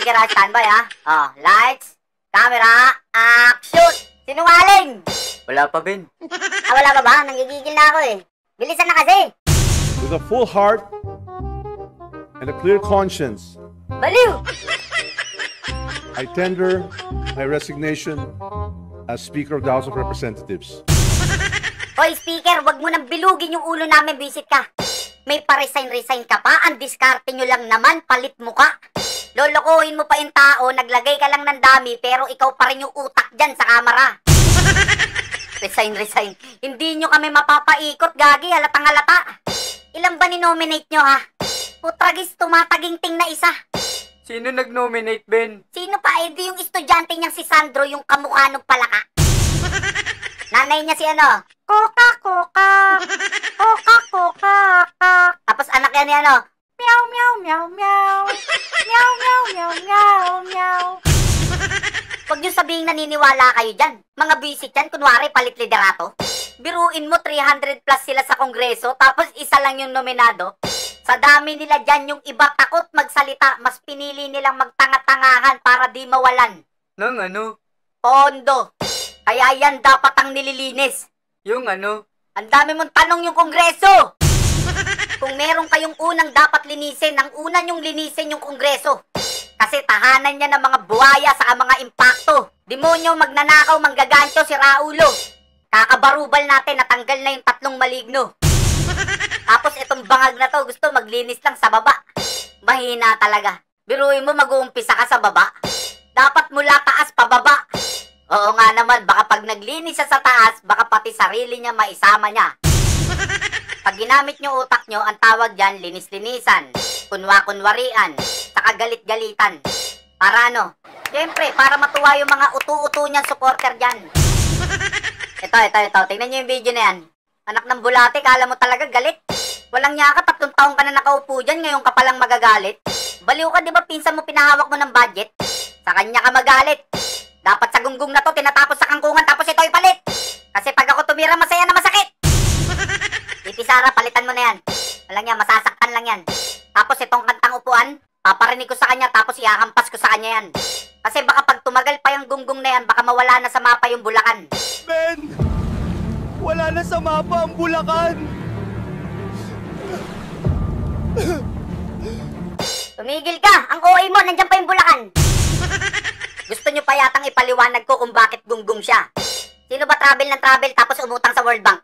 speaker ha, standby ha. Oh, lights, camera, action! Sinungaling! Wala pa, Ben. Wala pa ba? Nanggigigil na ako eh. Bilisan na kasi. With a full heart and a clear conscience, Baliw! I tender my resignation as Speaker of the House of Representatives. Hoy, speaker, wag mo nang bilugin yung ulo namin, visit ka. May pa-resign ka pa, ang diskarte nyo lang naman, palit mo ka. Lolokohin mo pa yung tao, naglagay ka lang ng dami, pero ikaw pa rin yung utak dyan sa kamera. Resign. Hindi nyo kami mapapaikot, gagi, halatang halata. Ilan ba ni-nominate nyo, ha? Putragis, tumataginting na isa. Sino nag-nominate, Ben? Sino pa? Edi yung estudyante niyang si Sandro, yung kamukha ng palaka. Nanay niya si ano? Coca. Tapos anak yan ni ano? Meow. Huwag niyo sabihing naniniwala kayo dyan. Mga visit yan, kunwari palit liderato. Biruin mo, 300 plus sila sa kongreso, tapos isa lang yung nominado. Sa dami nila dyan, yung iba takot magsalita, mas pinili nilang magtanga-tangahan para di mawalan. Nang ano? Pondo. Kaya yan dapat ang nililinis. Yung ano? Ang dami mong tanong yung kongreso. Kung meron kayong unang dapat linisin, ang una nyong linisin yung kongreso. Kasi tahanan niya ng mga buhaya sa mga impakto. Demonyo, magnanakaw, manggagancho, si Raulo. Kakabarubal natin, natanggal na yung 3 maligno. Tapos itong bangag na to, gusto maglinis lang sa baba. Mahina talaga. Biruin mo, mag-uumpisa ka sa baba. Dapat mula taas pababa. Oo nga naman, baka pag naglinis siya sa taas, baka pati sarili niya maisama niya. Pag ginamit nyo utak nyo, ang tawag dyan, linis-linisan, kunwa-kunwarian, saka galit-galitan. Para ano? Siyempre, para matuwa yung mga utu-utu niyang supporter dyan. Ito. Tingnan nyo yung video na yan. Anak ng bulate, kala mo talaga galit. Walang niya ka, 3 taong ka na nakaupo dyan, ngayon ka palang magagalit. Baliw ka, di ba pinsan mo pinahawak mo ng budget? Sa kanya ka magalit. Dapat sa gunggong na to, tinatapos sa kangkungan, tapos ito ipalit. Kasi pag ako tumira, masaya na masakit. Titi Sara, palitan mo na yan. Walang yan, masasaktan lang yan. Tapos itong kantang upuan, paparinig ko sa kanya, tapos ihahampas ko sa kanya yan. Kasi baka pag tumagal pa yung gunggong na yan, baka mawala na sa mapa yung Bulacan. Ben! Wala na sa mapa ang Bulacan! Tumigil ka! Ang OA mo, nandyan pa yung Bulacan. Gusto nyo pa yatang ipaliwanag ko kung bakit gunggong siya. Sino ba travel ng travel tapos umutang sa World Bank?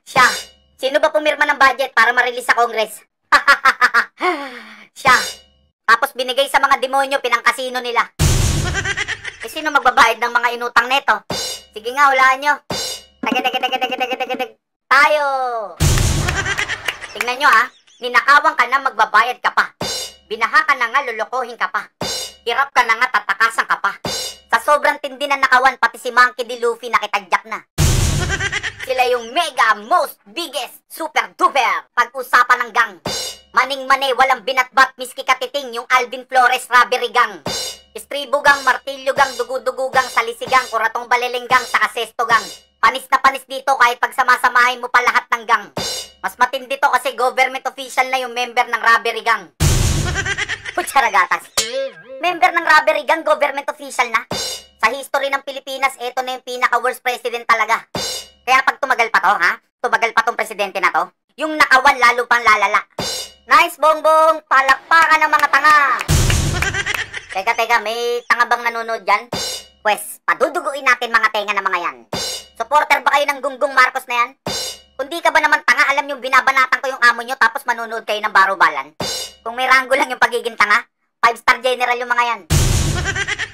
Siya. Sino ba pumirma ng budget para ma-release sa Congress? Siya. Tapos binigay sa mga demonyo, pinangkasino nila. Eh, sino magbabayad ng mga inutang neto? Sige nga, hulaan nyo. Tayo. Tingnan nyo ha. Ninakawan ka na, magbabayad ka pa. Binaha ka na nga, lulukohin ka pa. Hirap ka na nga, tatakasan ka pa. Sa sobrang tindi na nakawan, pati si Monkey D. Luffy nakitagyak na. Sila yung mega, most, biggest, super duper pag-usapan ng gang. Maning-mane, walang binatbat, miski katiting, yung Alvin Flores Robbery Gang. Istribo gang, martilyo gang, dugu-dugu gang, salisigang, kuratong baliling gang, saka sesto gang. Panis na panis dito kahit pagsamasamahin mo pa lahat ng gang. Mas matindi to kasi government official na yung member ng Robbery Gang. Putsaragatas. Member ng Robbery Gang, government official na. Sa history ng Pilipinas, eto na yung pinaka-worst president talaga. Kaya pag tumagal pa to, ha? Tumagal pa tong presidente na to, yung nakawan lalo pang lalala. Nice, bongbong! Palakpakan ng mga tanga! Teka, may tanga bang nanonood dyan? Pwes, paduduguin natin mga tenga ng mga yan. Supporter ba kayo ng Gunggong Marcos na yan? Kung di ka ba naman tanga, alam nyo, binabanatan ko yung amo nyo tapos manonood kayo ng barubalan. Kung may ranggo lang yung pagiging tanga, 5-star general yung mga yan.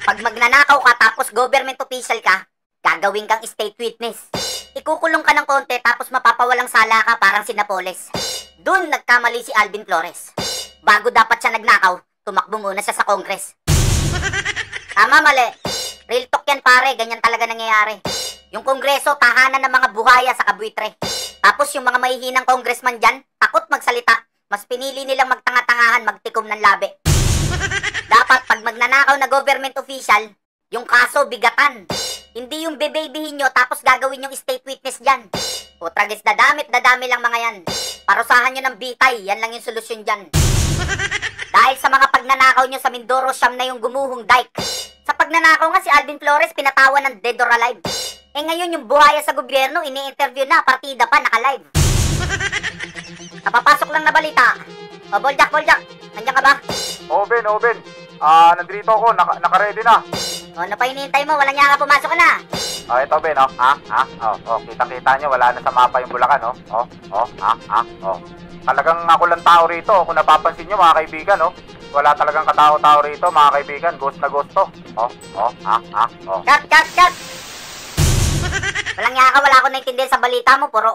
Pag magnanakaw ka tapos government official ka, gagawin kang state witness. Ikukulong ka ng konti tapos mapapawalang sala ka parang si Napoles. Doon nagkamali si Alvin Flores. Bago dapat siya nagnakaw, tumakbo muna siya sa Congress. Tama, mali. Real talk yan pare, ganyan talaga nangyayari. Yung Kongreso, tahanan ng mga buhaya sa kabuitre. Tapos yung mga mahihinang congressman dyan, takot magsalita. Mas pinili nilang magtanga-tangahan, magtikom ng labi. Dapat pag magnanakaw na government official, yung kaso bigatan. Hindi yung bebabyhin nyo tapos gagawin yung state witness dyan. Putragis, dadami lang mga yan. Parusahan nyo ng bitay, yan lang yung solusyon dyan. Dahil sa mga pagnanakaw nyo sa Mindoro, siyam na yung gumuhong dike. Sa pagnanakaw nga si Alvin Flores, pinatawan ng dead or alive. Eh ngayon yung buhaya sa gobyerno, ini-interview na, partida pa, naka-live. Napapasok lang na balita. O, Boljak, nandiyan ka ba? Ben. Nandito ako, naka-ready na. O, ano pa hinihintay mo? Walang niya ka, pumasok ka na. Ito Ben, kitang-kita nyo, wala na sa mapa yung Bulacan, Talagang ako lang tao rito, kung napapansin nyo mga kaibigan, Wala talagang katao-tao rito, mga kaibigan, ghost na ghost to. Cut! Walang niya ka, wala akong naintindihan sa balita mo, puro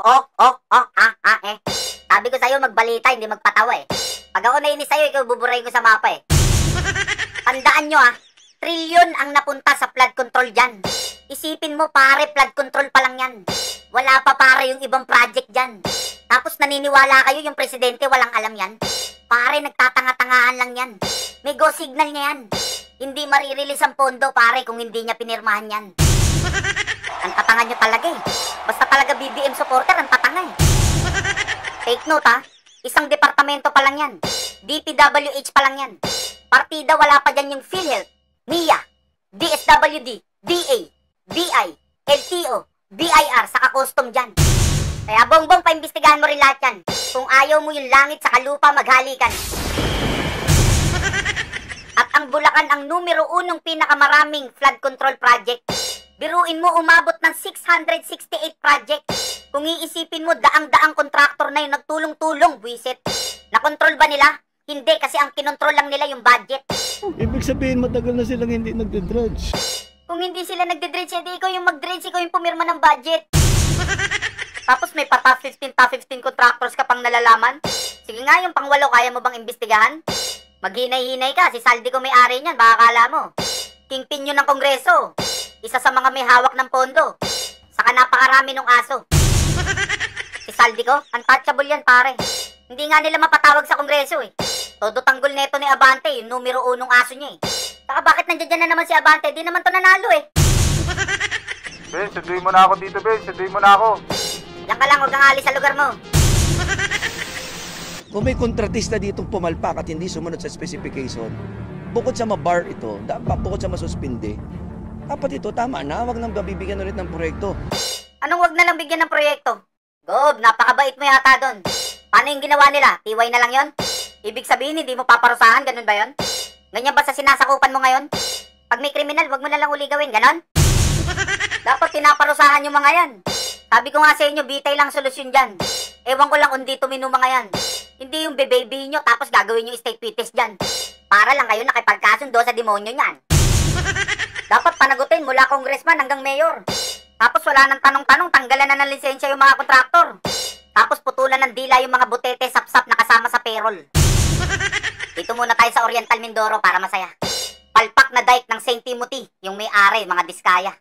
eh. Sabi ko sa'yo, magbalita, hindi magpatawa eh. Pag ako nainis sa'yo, ikaw buburahin ko sa mapa eh. Tandaan nyo trilyon ang napunta sa flood control dyan. Isipin mo pare, flood control pa lang yan. Wala pa pare yung ibang project dyan. Tapos naniniwala kayo yung presidente walang alam yan. Pare, nagtatanga-tangahan lang yan. May go signal niya yan. Hindi marirelease ang pondo pare kung hindi niya pinirmahan yan. Ang tatanga nyo talaga eh. Basta talaga BBM supporter, ang tatanga eh. Take note isang departamento pa lang yan. DPWH pa lang yan. Partida wala pa dyan yung PhilHealth, NIA, DSWD, DA, BI, LTO, BIR, saka custom dyan. Kaya bongbong, paimbestigahan mo rin lahat yan. Kung ayaw mo yung langit sa lupa, maghalikan. At ang Bulacan ang numero 1 pinakamaraming flood control project. Biruin mo, umabot ng 668 project. Kung iisipin mo, daang-daang kontraktor na yung nagtulong-tulong, buwisit. Nakontrol ba nila? Hindi, kasi ang kinontrol lang nila yung budget. Ibig sabihin, matagal na silang hindi nagde-dredge. Kung hindi sila nagde-dredge, hindi ikaw yung mag-dredge, ikaw yung pumirma ng budget. Tapos may top 15 contractors ka pang nalalaman. Sige nga, yung pang-8, kaya mo bang imbestigahan? Maghinay-hinay ka, si Saldi ko may-ari niyan, baka akala mo. Kingpin yun ng kongreso. Isa sa mga may hawak ng pondo. Saka napakarami ng aso. Si Saldi ko, untouchable yan pare. Hindi nga nila mapatawag sa kongreso eh. Todo tanggol neto ni Abante, yung numero 1 aso niya eh. Saka bakit nandiyan na naman si Abante? Di naman to nanalo eh. Ben, sunduin mo na ako dito, Ben. Sunduin mo na ako. Diyan ka lang, huwag kang alis sa lugar mo. Kung may kontratista ditong pumalpak at hindi sumunod sa specification, bukod sa mabar ito, bukod sa masuspinde, dapat ito, tama na, wag nang babibigyan ulit ng proyekto. Anong wag na lang bigyan ng proyekto? Gob, napakabait mo yata doon. Paano yung ginawa nila? Tiway na lang yon? Ibig sabihin, hindi mo paparusahan, ganun ba yon? Ganyan ba sa sinasakupan mo ngayon? Pag may kriminal, wag mo na lang uli gawin, ganon? Dapat pinaparusahan yung mga yan. Sabi ko nga sa inyo, bitay lang solusyon dyan. Ewan ko lang kung dito minu mga yan. Hindi yung bebaby nyo tapos gagawin nyo state witness dyan. Para lang kayo nakipagkasundo sa demonyo nyan. Dapat panagutin mula congressman hanggang mayor. Tapos wala nang tanong-tanong, tanggalan na ng lisensya yung mga kontraktor. Tapos putulan ng dila yung mga butete sap-sap na kasama sa payroll. Dito muna tayo sa Oriental Mindoro para masaya. Palpak na dike ng St. Timothy, yung may-ari, mga Diskaya.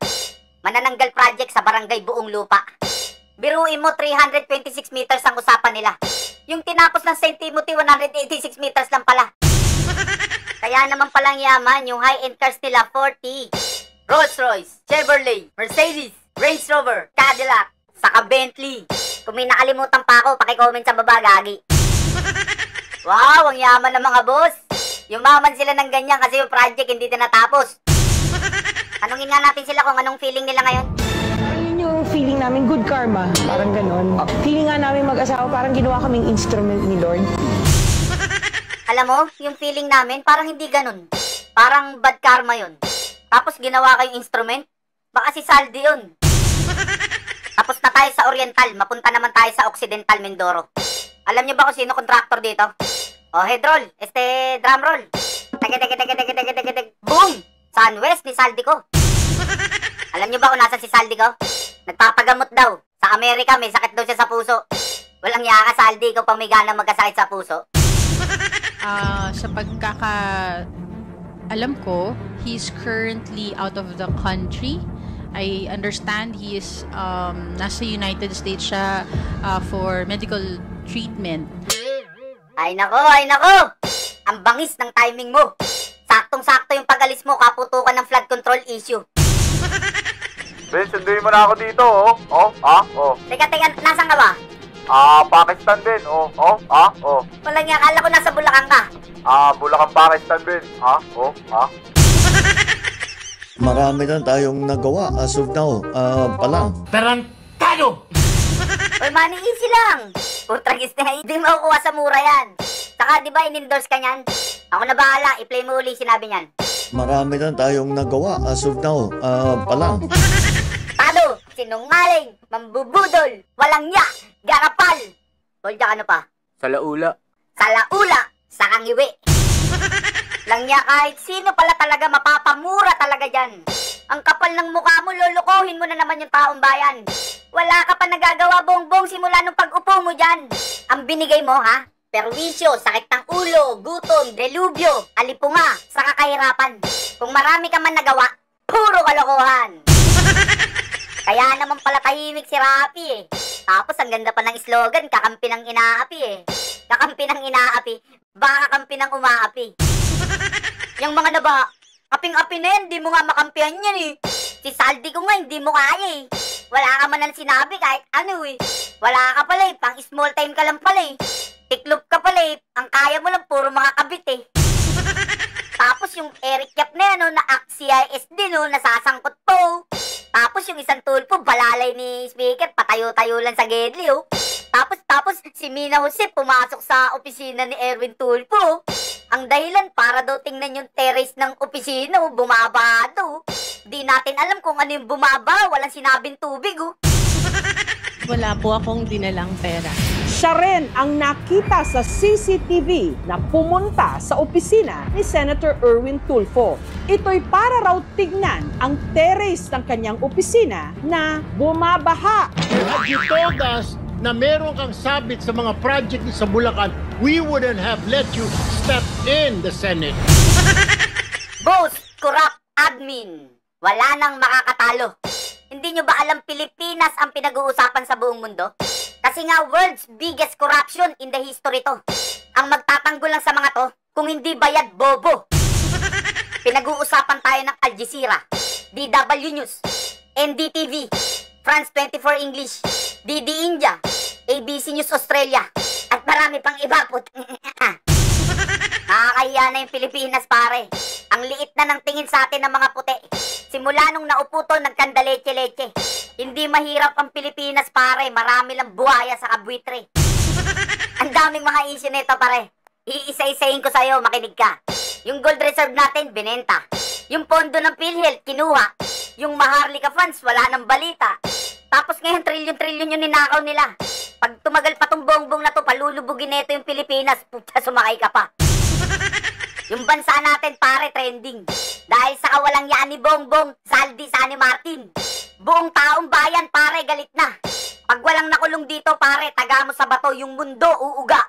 Manananggal project sa barangay Buong Lupa. Biruin mo, 326 meters ang usapan nila. Yung tinapos ng St. Timothy, 186 meters lang pala. Kaya naman palang yaman, yung high-end cars nila, 40. Rolls-Royce, Chevrolet, Mercedes, Range Rover, Cadillac, saka Bentley. Kung may nakalimutan pa ako, pakicomment sa baba, gagi. Wow, ang yaman ng mga boss. Yumaman sila ng ganyan kasi yung project hindi na natapos. Tanungin nga natin sila kung anong feeling nila ngayon. Yun yung feeling namin, good karma. Parang ganon. Feeling nga namin mag-asawa, parang ginawa kaming instrument ni Lord. Alam mo, yung feeling namin, parang hindi ganun. Parang bad karma yun. Tapos ginawa kayong instrument, baka si Saldi yun. Tapos na tayo sa Oriental, mapunta naman tayo sa Occidental Mindoro. Alam niyo ba kung sino contractor dito? Oh, head roll, drum roll. Tege. Boom! Sunwest ni Saldi ko. Alam niyo ba kung nasan si Saldi ko? Nagpapagamot daw. Sa Amerika, may sakit daw siya sa puso. Walang yaka, Saldi ko, pang may gana magkasakit sa puso. Sa alam ko, he's currently out of the country. I understand he is nasa United States siya for medical treatment. Ay nako! Ang bangis ng timing mo. Saktong-sakto yung pag-alis mo, kaputukan ng flood control issue. Ben, sunduin mo na ako dito, Teka, nasan ka ba? Pakistan din. Walang nga, akala ko nasa Bulacan ka. Bulacan, Pakistan din. Marami na tayong nagawa as of now. Pa lang. Uy, money easy lang. Putragis na, hindi makukuha sa mura yan. Saka, di ba, in-endorse ka niyan? Ako na bahala, i-play mo uli sinabi niyan. Marami na tayong nagawa as of now. Pa lang. Tado, sinungaling, mambubudol, walang nya, garapal. Bolja, ano pa? Salaula. Salaula, sakangiwi. Lang nya, kahit sino pala talaga mapapamura talaga dyan. Ang kapal ng mukha mo, lulukohin mo na naman yung taong bayan. Wala ka pa nagagawa, bongbong, simula nung pag-upo mo dyan. Ang binigay mo, ha? Perwisyo, sakit ng ulo, gutom, delubyo, alipunga, sa kahirapan. Kung marami ka man nagawa, puro kalokohan. Kaya naman pala tahimik si Rapi eh. Tapos ang ganda pa ng slogan, kakampi ng inaapi eh. Kakampi ng inaapi, baka kakampi ng umaapi. Yung mga naba, aping-api na yan, di mo nga makampihan yan eh. Si Saldi ko nga, hindi mo kaya eh. Wala ka man ang sinabi kahit ano eh. Wala ka pala eh, pang small time ka lang pala eh. Tiklop ka pala eh, ang kaya mo lang puro mga kabit eh. Tapos yung Eric Yap na yan, no, na CISD, no, nasasangkot po. Tapos yung isang tulpo, balalay ni speaker, patayo-tayo lang sa Gedli, oh. Tapos si Mina Jose pumasok sa opisina ni Erwin Tulpo. Ang dahilan para daw tingnan yung terrace ng opisina, oh, bumaba daw. Di natin alam kung ano yung bumaba, walang sinabing tubig, oh. Wala po akong dinalang pera. Siya rin ang nakita sa CCTV na pumunta sa opisina ni Senator Erwin Tulfo. Ito'y para raw tignan ang terrace ng kanyang opisina na bumabaha. Had you told us na meron kang sabit sa mga project sa Bulacan, we wouldn't have let you step in the Senate. Boss, corrupt admin. Wala nang makakatalo. Hindi nyo ba alam Pilipinas ang pinag-uusapan sa buong mundo? Kasi nga world's biggest corruption in the history to. Ang magtatanggol lang sa mga to, kung hindi bayad, bobo. Pinag-uusapan tayo ng Al Jazeera, DW News, NDTV, France 24 English, DD India, ABC News Australia, at marami pang iba po. Nakakahiya na yung Pilipinas, pare. Ang liit na ng tingin sa atin ng mga puti. Simula nung naupo to, nagkandaleche-leche. Hindi mahirap ang Pilipinas, pare. Marami lang buhaya sa kabwitre. Ang daming mga issue nito, pare. Iisa-isahin ko sa'yo, makinig ka. Yung gold reserve natin, binenta. Yung pondo ng PhilHealth, kinuha. Yung Maharlika funds, wala nang balita. Tapos ngayon, trilyon-trilyon yung ninakaw nila. Pag tumagal pa tong bongbong na to, palulubugin neto yung Pilipinas. Puta, sumakay ka pa. Yung bansa natin, pare, trending. Dahil sa kawalang yaan ni Bongbong, Saldi, Sani Martin. Buong taong bayan, pare, galit na. Pag walang nakulong dito, pare, taga mo sa bato, yung mundo, uuga.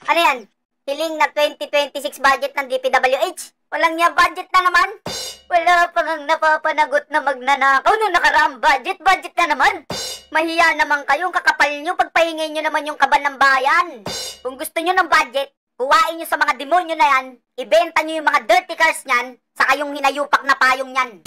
Ano yan? Hiling na 2026 budget ng DPWH? Walang niya budget na naman? Wala pa nang napapanagot na magnanakaw nung nakaraang budget na naman. Mahiya naman kayong kakapal nyo, pagpahingay nyo naman yung kaban ng bayan. Kung gusto nyo ng budget, kuwain nyo sa mga demonyo na yan, ibenta nyo yung mga dirty cars nyan, saka yung hinayupak na payong nyan.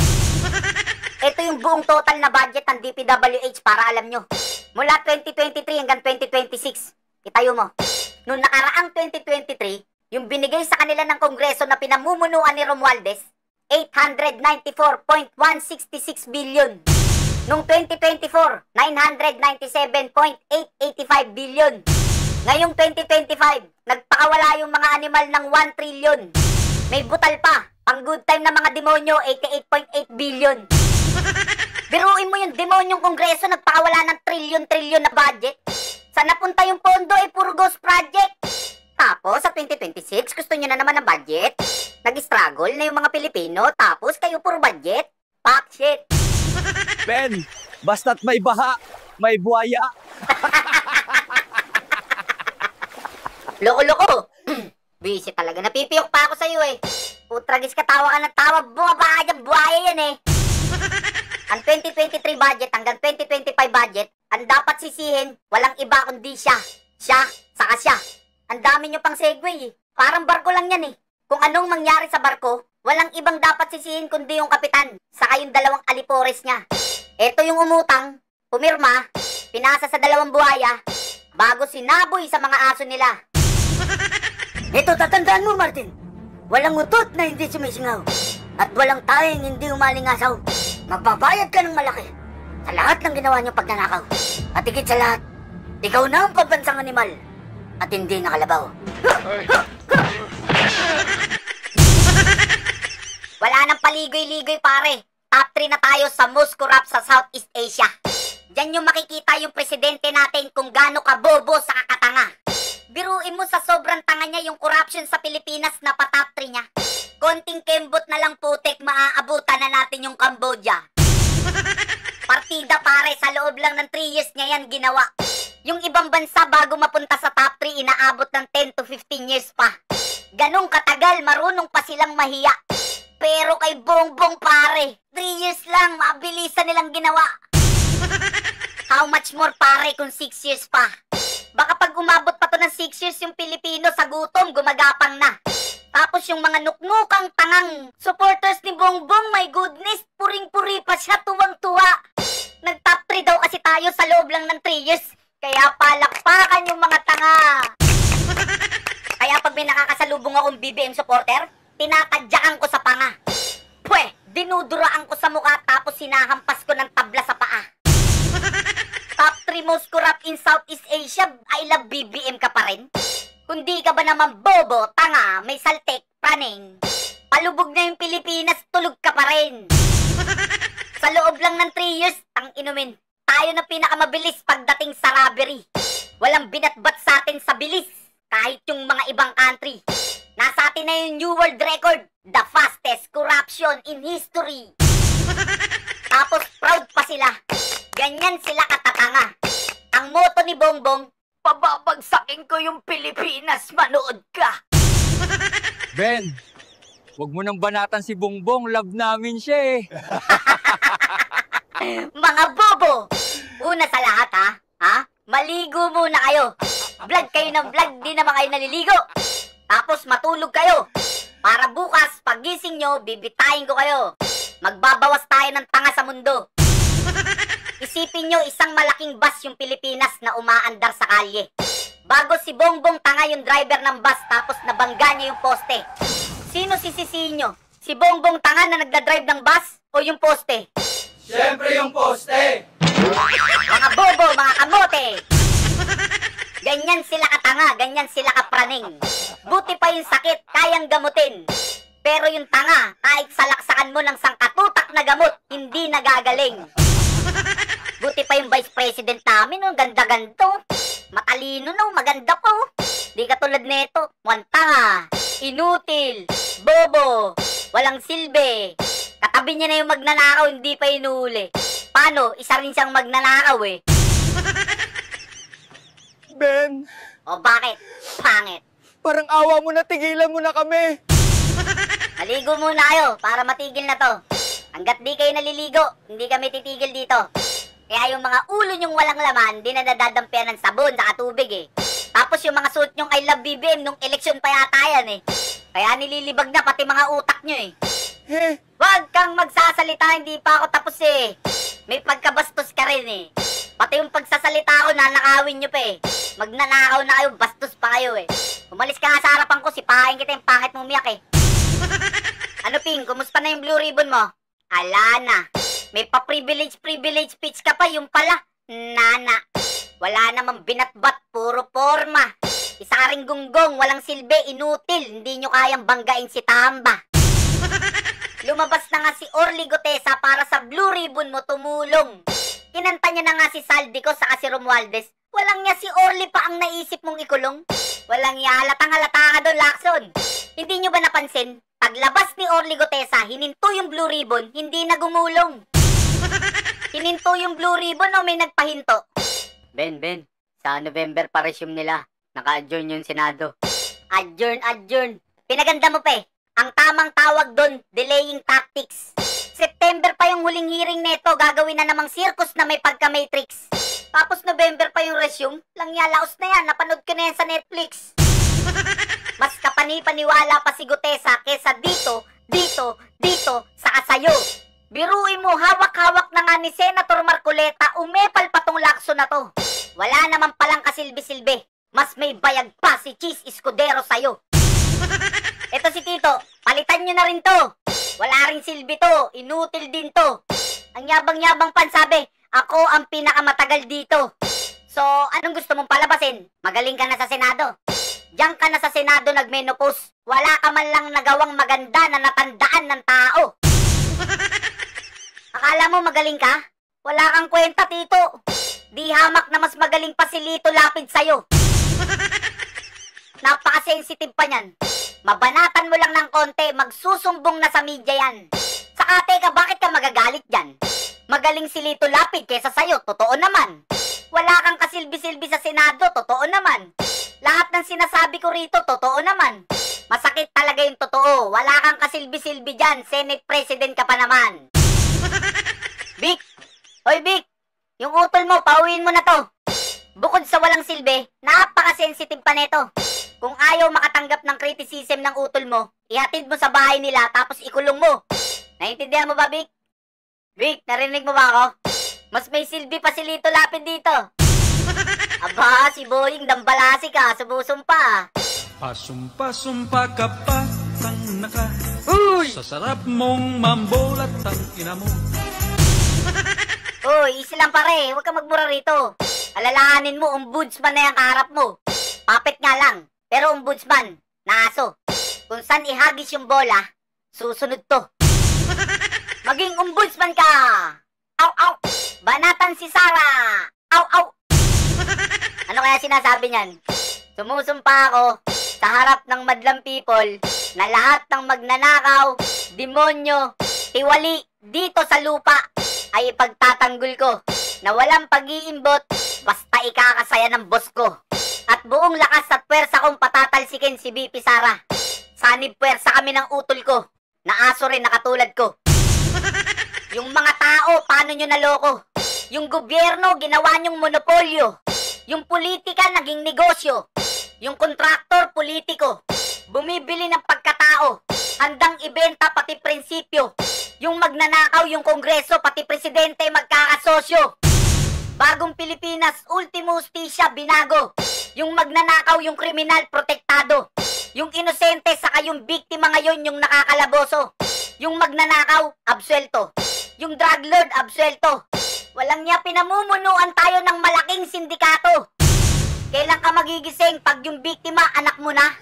Ito yung buong total na budget ng DPWH para alam nyo. Mula 2023 hanggang 2026. Itayo mo. Noong nakaraang 2023, yung binigay sa kanila ng Kongreso na pinamumunuan ni Romualdez, 894.166 billion. Noong 2024, 997.885 billion. Ngayong 2025, nagpakawala yung mga animal ng 1 trillion. May butal pa, pang good time na mga demonyo, 88.8 billion. Biruin mo yung demonyong Kongreso, nagpakawala ng trilyon-trilyon na budget. Saan napunta yung pondo, puro ghost project. Tapos sa 2026, gusto nyo na naman ng budget. Nag-struggle na yung mga Pilipino, tapos kayo puro budget. Fuck shit. Ben, basta't may baha, may buhaya. Loko-loko. Busy talaga. Napipiyok pa ako sa'yo eh. Putragis ka, tawa ka ng tawa. Bumaba ka dyan, buhaya yan eh. Ang 2023 budget hanggang 2025 budget, ang dapat sisihin, walang iba kundi siya. Siya, saka siya. Ang dami nyo pang segue eh. Parang barko lang yan eh. Kung anong mangyari sa barko, walang ibang dapat sisihin kundi yung kapitan, saka yung dalawang alipores niya. Eto yung umutang, pumirma, pinasa sa 2 buhaya, bago sinaboy sa mga aso nila. Ito, tatandaan mo, Martin. Walang utot na hindi sumisingaw. At walang tayong hindi umalingasaw. Magbabayad ka ng malaki sa lahat ng ginawa niyong pagnanakaw. At higit sa lahat, ikaw na ang pambansang animal at hindi nakalabaw. Wala nang paligoy-ligoy, pare. Top 3 na tayo sa most corrupt sa Southeast Asia. Diyan yung makikita yung presidente natin kung gaano kabobo sa kakatanga. Biruin mo sa sobrang tanga niya yung corruption sa Pilipinas na pa-top 3 niya. Konting kembot na lang putik, maaabutan na natin yung Cambodia. Partida, pare, sa loob lang ng 3 years niya yan ginawa. Yung ibang bansa bago mapunta sa top 3, inaabot ng 10 to 15 years pa. Ganong katagal, marunong pa silang mahiya. Pero kay Bongbong, pare, 3 years lang, mabilisan nilang ginawa. How much more, pare, kung 6 years pa? Baka pag umabot pa to ng 6 years, yung Pilipino sa gutom, gumagapang na. Tapos yung mga nuknukang tangang supporters ni Bongbong, my goodness, puring-puri pa siya, tuwang-tuwa. Nag-top 3 daw kasi tayo sa loob lang ng 3 years. Kaya palakpakan yung mga tanga. Kaya pag may nakakasalubong akong BBM supporter, tinatadyakan ko sa panga. Pwe, dinuduraan ko sa mukha tapos sinahampas ko ng tabla sa paa. Top 3 most corrupt in Southeast Asia, I love BBM ka pa rin? Kundi ka ba naman bobo, tanga, may saltek, praning? Palubog na yung Pilipinas, tulog ka pa rin. Sa loob lang ng 3 years, tang inumin, tayo na pinakamabilis pagdating sa robbery. Walang binatbat sa atin sa bilis, kahit yung mga ibang country. Nasa atin na yung new world record, the fastest corruption in history. Tapos proud pa sila. Ganyan sila katatanga. Ang motto ni Bongbong, pababagsakin ko yung Pilipinas, manood ka. Ben, wag mo nang banatan si Bongbong, love namin siya eh. Mga bobo! Una sa lahat, ha? Maligo muna kayo. Vlog kayo ng vlog, di naman kayo naliligo. Tapos matulog kayo. Para bukas, pagising nyo, bibitayin ko kayo. Magbabawas tayo ng tanga sa mundo. Isipin nyo, isang malaking bus yung Pilipinas na umaandar sa kalye. Bago si Bongbong tanga yung driver ng bus, tapos nabangga niya yung poste. Sino sisisihin nyo? Si Bongbong tanga na nagdadrive ng bus o yung poste? Siyempre yung poste! Mga bobo, mga kamote! Ganyan sila katanga, ganyan sila kapraning. Buti pa yung sakit, kayang gamutin. Pero yung tanga, kahit salaksakan mo ng sangkatutak na gamot, hindi nagagaling. Buti pa yung vice president namin, oh, ganda-ganto. Matalino, no, maganda po. Di katulad neto, mukhang tanga, inutil, bobo, walang silbi. Katabi niya na yung magnanakaw, hindi pa inuuli. Paano? Isa rin siyang magnanakaw eh. Ben, O bakit? Pangit. parang awa mo na, tigilan mo na kami. Maligo muna kayo para matigil na to. Hanggat di kayo naliligo, hindi kami titigil dito. Kaya yung mga ulo nyong walang laman, di na nadadampian ng sabon sa tubig eh. Tapos yung mga suot nyong I love BBM nung eleksyon pa yata yan eh. Kaya nililibag na pati mga utak nyo eh. Wag kang magsasalita, hindi pa ako tapos eh. May pagkabastos ka rin eh. Pati yung pagsasalita ko, nanakawin nyo pa eh. Magnanakaw na kayo, bastos pa kayo eh. Umalis ka nga sa harapan ko, sipahin kita yung pangit mong umiyak eh. Ano Ping, kumusta na yung blue ribbon mo? Ala na. May pa-privilege speech ka pa, yung pala. Nana. Wala namang binatbat, puro forma. Isa ring gunggong, walang silbi, inutil. Hindi nyo kayang banggain si Tamba. Lumabas na nga si Orly Gutesa para sa blue ribbon mo tumulong. Kinanta niya na nga si Saldico sa si Romualdez. Walang niya si Orly pa ang naisip mong ikulong. Walang niya, halatang-halata ka doon, Lacson. Hindi nyo ba napansin? Paglabas ni Orly Gutesa, hininto yung blue ribbon, hindi na gumulong. Hininto yung blue ribbon o may nagpahinto? Ben, sa November pa resume nila. Naka-adjourn yung Senado. Adjourn. Pinaganda mo pa eh. Ang tamang tawag doon, delaying tactics. September pa yung huling hearing neto, gagawin na namang circus na may pagka-matrix. Tapos November pa yung resume, laos na yan, napanood ko na yan sa Netflix. Mas kapani-paniwala pa si Gutesa kesa dito, saka sayo. Biruin mo, hawak-hawak na nga ni Senator Marcoleta, umepal pa tong Lacson na to. Wala naman palang kasilbi-silbi. Mas may bayag pa si Cheese Escudero sa'yo. Ito si Tito, palitan nyo na rin to. Wala ring silbi to, inutil din to. Ang yabang-yabang pan sabi, ako ang pinakamatagal dito. So, anong gusto mong palabasin? Magaling ka na sa Senado. Diyan ka na sa Senado nagmenopause. Wala ka man lang nagawang maganda na natandaan ng tao. Akala mo magaling ka? Wala kang kwenta, Tito. Di hamak na mas magaling pa si Lito Lapid sa'yo. Napaka-sensitive pa niyan. Mabanatan mo lang ng konti, magsusumbong na sa media yan. Saka teka, bakit ka magagalit dyan? Magaling si Lito Lapid kesa sa'yo, totoo naman. Wala kang kasilbi-silbi sa Senado, totoo naman. Lahat ng sinasabi ko rito, totoo naman. Masakit talaga yung totoo. Wala kang kasilbi-silbi dyan, Senate President ka pa naman. Vic! Hoy Vic! Yung utol mo, pauwiin mo na to. Bukod sa walang silbi, napaka-sensitive pa neto. Kung ayaw makatanggap ng criticism ng utol mo, ihatid mo sa bahay nila tapos ikulong mo. Naiintindihan mo ba, Vic? Vic, narinig mo ba ako? Mas may silbi pa si Lito Lapid dito. Aba, si Boying dambalasi ka, subusumpa. Pasumpa-sumpa ka pa, tang naka. Uy! Sa sarap mong mambolat ang ina mo. Uy, easy lang pare, huwag ka magmura rito. Alalahanin mo, ombudsman na yung kaharap mo. Papet nga lang, pero ombudsman, na aso. Kung saan ihagis yung bola, susunod to. Maging ombudsman ka! Aw, aw! Banatan si Sara! Aw, aw! Ano kaya sinasabi niyan? Sumusumpa ako sa harap ng madlang people na lahat ng magnanakaw, demonyo, tiwali dito sa lupa ay ipagtatanggol ko na walang pag-iimbot basta ikakasaya ng boss ko. At buong lakas at pwersa kong patatalsikin si BP Sara. Sanib pwersa kami ng utol ko na aso rin na katulad ko. Yung mga tao, paano nyo naloko? Yung gobyerno, ginawa nyong monopolyo. Yung politika, naging negosyo. Yung kontraktor, politiko. Bumibili ng pagkatao. Handang ibenta pati prinsipyo. Yung magnanakaw, yung kongreso, pati presidente magkakasosyo. Bagong Pilipinas, ultimo justisya, binago. Yung magnanakaw, yung kriminal, protektado. Yung inosente, saka yung biktima ngayon, yung nakakalaboso. Yung magnanakaw, absuelto. Yung drug lord, absuelto. Walang niya, pinamumunuan tayo ng malaking sindikato. Kailan ka magigising pag yung biktima, anak mo na?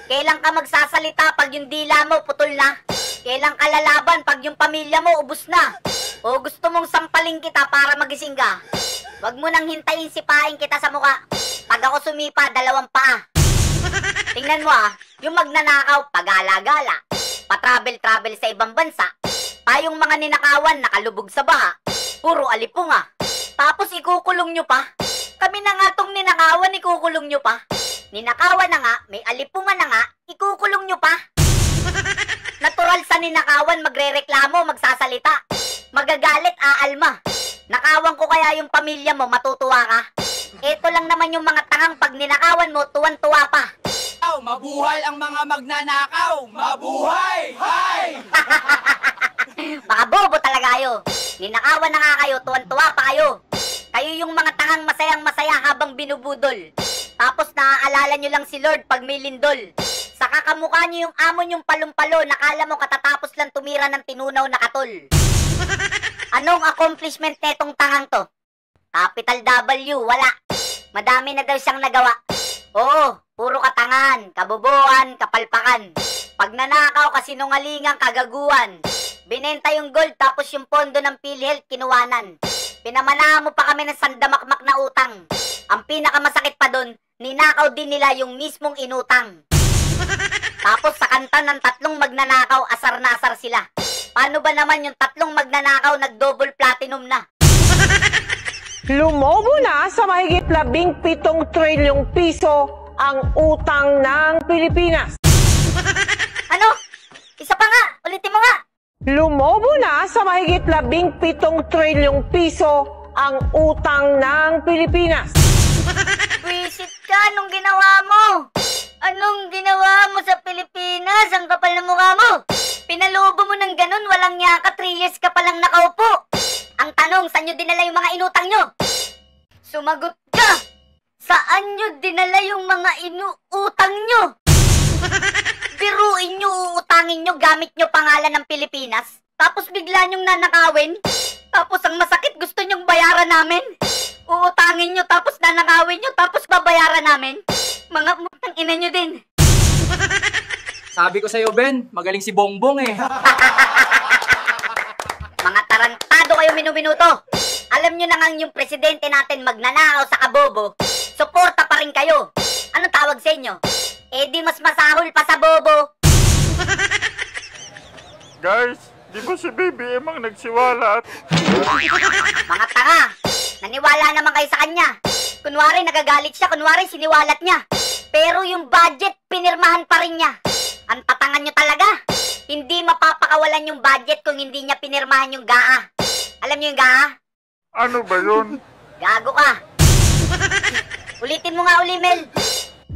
Kailan ka magsasalita pag yung dila mo, putol na? Kailan ka lalaban pag yung pamilya mo, ubus na? O gusto mong sampaling kita para magising ka? Wag mo nang hintayin sipain kita sa muka. Pag ako sumipa, 2 paa. Tingnan mo yung magnanakaw, pagala-gala. Pa-travel-travel sa ibang bansa. Tayong mga ninakawan, nakalubog sa baha. Puro alipunga. Tapos ikukulong nyo pa. Kami na nga tong ninakawan, ikukulong nyo pa. Ninakawan na nga, may alipunga na nga, ikukulong nyo pa. Natural sa ninakawan, magrereklamo, magsasalita. Magagalit, aalma. Nakawan ko kaya yung pamilya mo, matutuwa ka. Ito lang naman yung mga tangang pag ninakawan mo, tuwan-tuwa pa. Mabuhay ang mga magnanakaw! Mabuhay! Hay! Mga bobo talaga kayo. Ninakawan na nga kayo, tuwan-tuwa pa kayo. Kayo yung mga tangang masayang-masaya habang binubudol. Tapos naaalala nyo lang si Lord pag may lindol. Saka kamukha nyo yung amo nyong palumpalo, nakala mo katatapos lang tumira ng tinunaw na katol. Anong accomplishment netong tangang to? Capital W, wala. Madami na daw siyang nagawa. Oo, puro katangan, kaboboan, kapalpakan. Pag nanakaw, kasinungalingang kagaguan. Binenta yung gold tapos yung pondo ng PhilHealth kinuwanan. Pinamanahan mo pa kami ng sandamakmak na utang. Ang pinakamasakit pa doon, ninakaw din nila yung mismong inutang. Tapos sa kanta ng 3 magnanakaw, asar na asar sila. Paano ba naman yung 3 magnanakaw nag-double platinum na? Lumobo na sa mahigit 17 trilyong piso ang utang ng Pilipinas. Ano? Isa pa nga, ulitin mo nga. Lumobo na sa mahigit 17 trilyong piso ang utang ng Pilipinas. Visit ka, anong ginawa mo? Anong ginawa mo sa Pilipinas? Ang kapal na mukha mo. Pinalubo mo ng ganun, walang nyaka, 3 years ka palang nakaupo. Ang tanong, saan nyo dinala yung mga inutang nyo? Sumagot ka! Saan nyo dinala yung mga inuutang nyo? Biruin nyo, uutangin nyo gamit nyo pangalan ng Pilipinas. Tapos bigla nyong nanakawin. Tapos ang masakit, gusto nyong bayaran namin. Uutangin nyo, tapos nanakawin nyo, tapos babayaran namin. Mga mutang ina nyo din. Sabi ko sa'yo, Ben, magaling si Bongbong eh. Mga tarantado kayo minuminuto. Alam nyo na nga yung presidente natin magnanakaw sa kabobo. Suporta pa rin kayo. Anong tawag sa inyo? Eh di mas masahol pa sa bobo. Guys, di ba si BBM ang nagsiwalat? Mga tanga. Naniwala naman kayo sa kanya. Kunwari nagagalit siya, kunwari siniwalat niya. Pero yung budget, pinirmahan pa rin niya. Ang tatangan nyo talaga. Hindi mapapakawalan yung budget kung hindi niya pinirmahan yung GAA. Alam niyo yung GAA? Ano ba yun? Gago ka. Ulitin mo nga uli, Mel.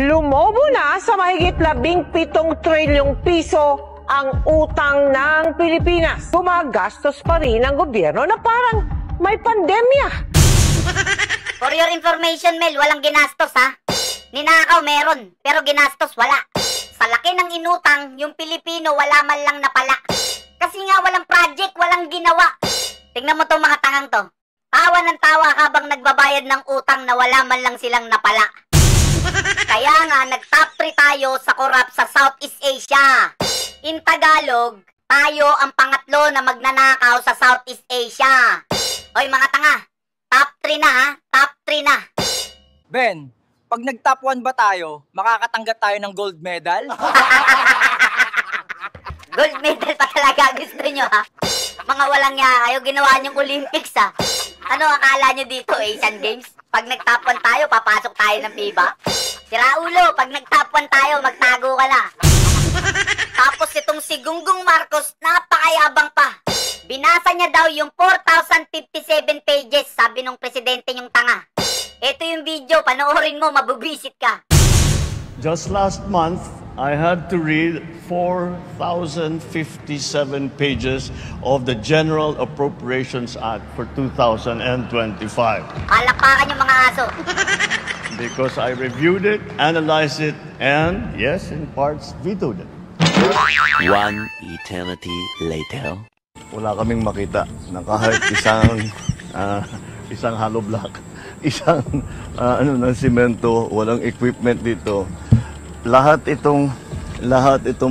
Lumobo na sa mahigit 17 trilyong piso ang utang ng Pilipinas. Gumagastos pa rin ang gobyerno na parang may pandemya. For your information, Mel, walang ginastos ha. Ninakaw meron, pero ginastos wala. Sa laki ng inutang, yung Pilipino wala man lang napala. Kasi nga walang project, walang ginawa. Tingnan mo tong mga tangang to. Tawa ng tawa habang nagbabayad ng utang na wala man lang silang napala. Kaya nga, nag-top 3 tayo sa korap sa Southeast Asia. In Tagalog, tayo ang pangatlo na magnanakaw sa Southeast Asia. Hoy mga tanga, top 3 na ha, top 3 na. Ben, pag nag-top 1 ba tayo, makakatanggap tayo ng gold medal? Gold medal pa talaga gusto nyo ha? Mga walang niya kayo, ginawa nyong Olympics ha? Ano akala nyo dito, Asian Games? Pag nag-top 1 tayo, papasok tayo ng FIBA? Sira ulo, pag nag-top 1 tayo, magtago ka na. Tapos itong si Gunggong Marcos, napakayabang pa. Binasa niya daw yung 4,057 pages, sabi nung presidente yung tanga. Ito yung video, panoorin mo, mabubisit ka. Just last month, I had to read 4,057 pages of the General Appropriations Act for 2025. Palakpakan yung mga aso. Because I reviewed it, analyzed it, and, yes, in parts, vetoed it. One eternity later. Wala kaming makita na kahit isang hollow block, isang ng simento, walang equipment dito. Lahat itong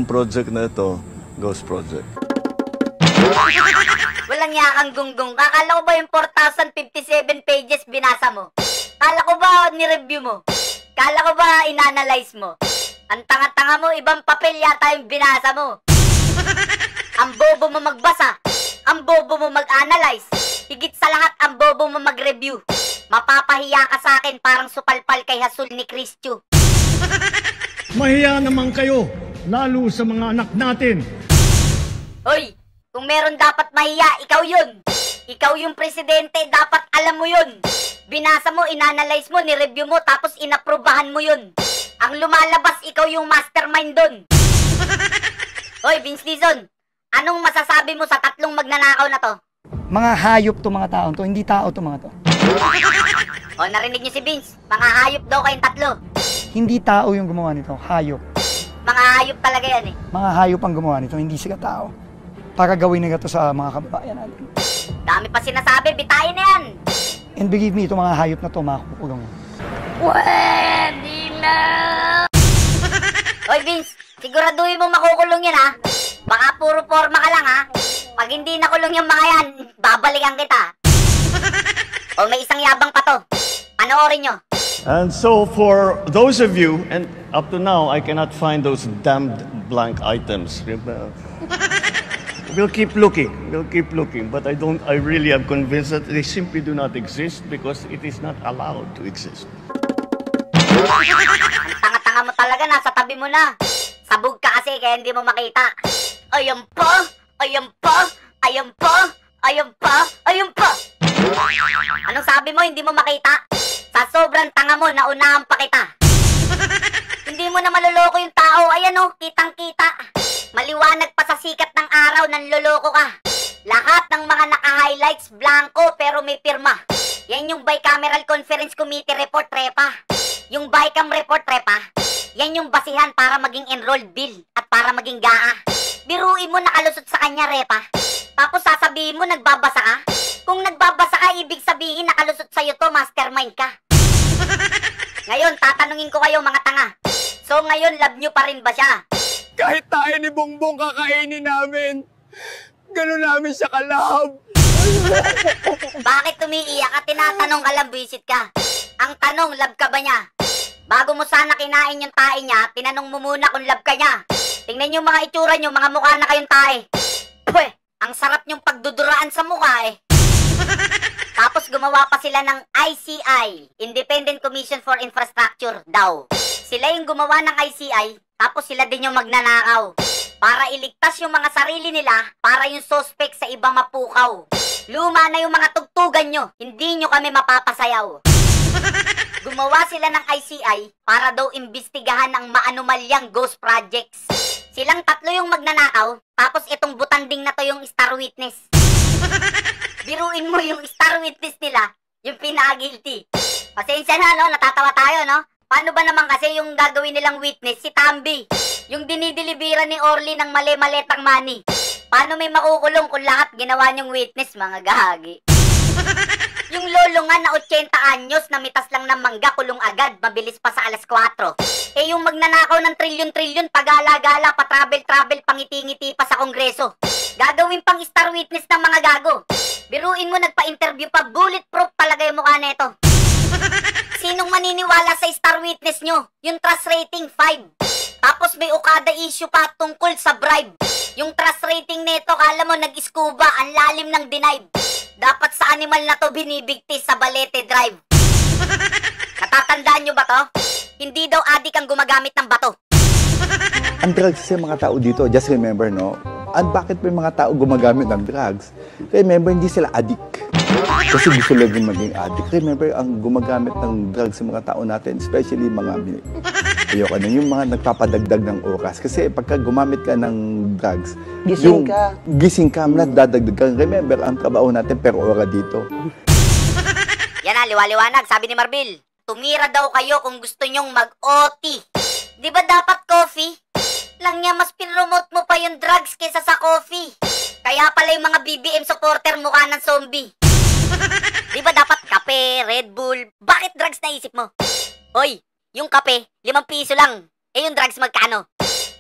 project na ito, ghost project. Walang yakang gunggong. Kakala ko ba yung 4,057 pages binasa mo? Kala ko ba ni-review mo? Kala ko ba inanalyze mo? Ang tanga-tanga mo, ibang papel yata yung binasa mo. Ang bobo mo magbasa. Ang bobo mo mag-analyze. Higit sa lahat, ang bobo mo mag-review. Mapapahiya ka sa akin parang supalpal kay Hasul ni Christyo. Mahiya naman kayo, lalo sa mga anak natin. Hoy, kung meron dapat mahiya, ikaw yun. Ikaw yung presidente, dapat alam mo yun. Binasa mo, inanalyze mo, nireview mo, tapos inaprubahan mo yun. Ang lumalabas, ikaw yung mastermind dun. Hoy, Vince Dizon, anong masasabi mo sa tatlong magnanakaw na to? Mga hayop to mga taon to, hindi tao to mga to. O, narinig niyo si Vince, mga hayop daw kayong tatlo. Hindi tao yung gumawa nito, hayop. Mga hayop talaga yan eh. Mga hayop ang gumawa nito, hindi sila tao. Para gawin na ito sa mga kababayan natin. Dami pa sinasabi, bitayin na yan. And believe me, itong mga hayop na to, makakukulong. Pwede na! Hoy Vince, siguraduhin mo makukulong yan ha. Baka puro forma ka lang ha. Pag hindi nakulong yung mga yan, babalikan kita. O may isang yabang pa to. Panoorin nyo. And so for those of you, and up to now, I cannot find those damned blank items. We'll keep looking, but I really am convinced that they simply do not exist because it is not allowed to exist. Ang tanga-tanga mo talaga, nasa tabi mo na. Sabog ka kasi kaya hindi mo makita. Ayun pa, ayun pa, ayun pa, ayun pa, ayun pa. Anong sabi mo, hindi mo makita? Sa sobrang tanga mo, naunahan pa kita. Hindi mo na maloloko yung tao. Ayan o, kitang-kita. Maliwanag pa sa sikat ng araw, nanloloko ka. Lahat ng mga naka-highlights, blanco, pero may pirma. Yan yung bicameral conference committee report, Repa. Yung BICAM report, Repa. Yan yung basihan para maging enrolled bill at para maging GAA. Biruin mo nakalusot sa kanya, Repa. Tapos sasabihin mo nagbabasa ka? Kung nagbabasa ka, ibig sabihin nakalusot sa'yo to, mastermind ka. Ngayon, tatanungin ko kayo mga tanga. So ngayon, love nyo pa rin ba siya? Kahit tayo ni Bongbong kakainin namin, gano'n namin siya kalab. Bakit umiiyak at tinatanong ka lang, buisit ka? Ang tanong, love ka ba niya? Bago mo sana kinain yung tae niya, tinanong mo muna kung love ka niya. Tingnan yung mga itsura nyo, mga mukha na kayong tae. Pweh, ang sarap nyong pagduduraan sa mukha eh. Tapos gumawa pa sila ng ICI, Independent Commission for Infrastructure daw. Sila yung gumawa ng ICI, tapos sila din yung magnanakaw. Para iligtas yung mga sarili nila, para yung suspect sa iba mapukaw. Luma na yung mga tugtugan nyo, hindi nyo kami mapapasayaw. Gumawa sila ng ICI para daw imbestigahan ang maanumalyang ghost projects. Silang tatlo yung magnanakaw, tapos itong butanding na to yung star witness. Biruin mo yung star witness nila, yung pinaka-guilty. Pasensya na, no? Natatawa tayo, no? Paano ba naman kasi yung gagawin nilang witness, si Tambi? Yung dinideliveran ni Orly ng mali-maletang money. Paano may makukulong kung lahat ginawa niyong witness, mga gahagi? Yung lolo nga na 80 anyos na mitas lang ng mangga, kulong agad, mabilis pa sa alas 4. Eh yung magnanakaw ng trilyon-trilyon, pagala-gala, pa-travel-travel, pangiti-ngiti pa sa kongreso. Gagawin pang star witness ng mga gago. Biruin mo, nagpa-interview pa, bulletproof talaga yung mukha neto. Sinong maniniwala sa star witness nyo? Yung trust rating 5. Tapos may Okada issue pa tungkol sa bribe. Yung trust rating neto, kala mo nag-scuba, ang lalim ng denive. Dapat sa animal na to binibigti sa Balete Drive. Natatandaan nyo ba to? Hindi daw adik ang gumagamit ng bato. Ang drugs sa mga tao dito, just remember, no? At bakit may mga tao gumagamit ng drugs? Remember, hindi sila addict. Kasi gusto lang din maging addict. Remember, ang gumagamit ng drugs sa mga tao natin, especially mga ayoko na, yung mga nagpapadagdag ng oras. Kasi pagka gumamit ka ng drugs, gising ka, dadagdag ka. Remember, ang trabaho natin per ora dito. Yan na, liwaliwanag, sabi ni Marbil. Tumira daw kayo kung gusto nyong mag-OT. Di ba dapat coffee? Lang niya, mas pinromote mo pa yung drugs kesa sa coffee. Kaya pala yung mga BBM supporter mukha ng zombie. Di ba dapat kape, Red Bull? Bakit drugs naisip mo? Hoy, yung kape, 5 piso lang. Eh yung drugs magkano?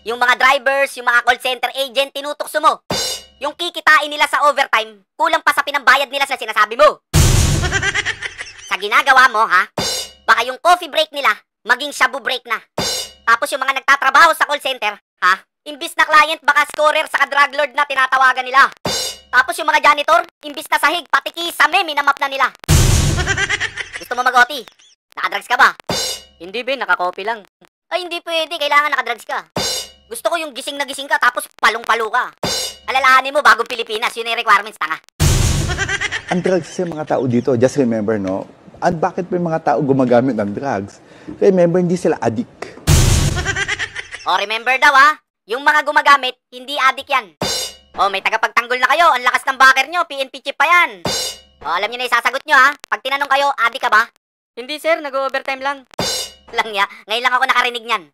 Yung mga drivers, yung mga call center agent, tinutukso mo. Yung kikitain nila sa overtime, kulang pa sa pinambayad nila sa sinasabi mo. Sa ginagawa mo, ha? Baka yung coffee break nila, maging shabu break na. Tapos yung mga nagtatrabaho sa call center, ha? Imbis na client, baka scorer sa drug lord na tinatawagan nila. Tapos yung mga janitor, imbis na sahig, pati kisame, minamap na nila. Gusto mo mag-OT? Nakadrugs ka ba? Hindi, Ben, naka-copy lang. Ay, hindi pwede, kailangan nakadrugs ka. Gusto ko yung gising na gising ka, tapos palong-palo ka. Alalahanin mo, bagong Pilipinas, yun yung requirements, tanga. Ang drugs sa mga tao dito, just remember, no? At bakit may mga tao gumagamit ng drugs? Remember, hindi sila addict. O, remember daw, ha? Yung mga gumagamit, hindi addict yan. O, may tagapagtanggol na kayo, ang lakas ng backer nyo, PNP chip pa yan. O, alam nyo na isasagot nyo, ha? Pag tinanong kayo, addict ka ba? Hindi, sir, nag-overtime lang. Lang ya, ngayon lang ako nakarinig niyan.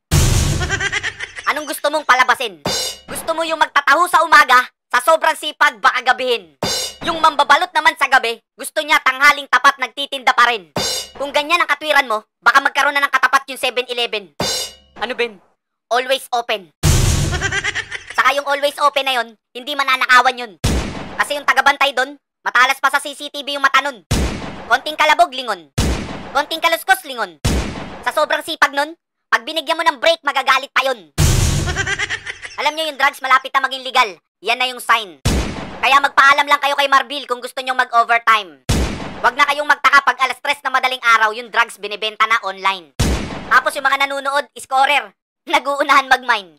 Anong gusto mong palabasin? Gusto mo yung magtataho sa umaga, sa sobrang sipag, baka gabihin. Yung mambabalot naman sa gabi, gusto niya tanghaling tapat nagtitinda pa rin. Kung ganyan ang katwiran mo, baka magkaroon na ng katapat yung 7-Eleven. Ano, Ben? Always open. Saka yung always open na yon, hindi mananakawan yun. Kasi yung tagabantay doon, matalas pa sa CCTV yung mata nun. Konting kalabog, lingon. Konting kaluskos, lingon. Sa sobrang sipag nun, pag binigyan mo ng break, magagalit pa yun. Alam nyo yung drugs malapit na maging legal. Yan na yung sign. Kaya magpaalam lang kayo kay Marbil kung gusto nyong mag-overtime. Huwag na kayong magtaka pag alas 3 na madaling araw, yung drugs binibenta na online. Tapos yung mga nanonood, scorer, nag-uunahan mag-mine.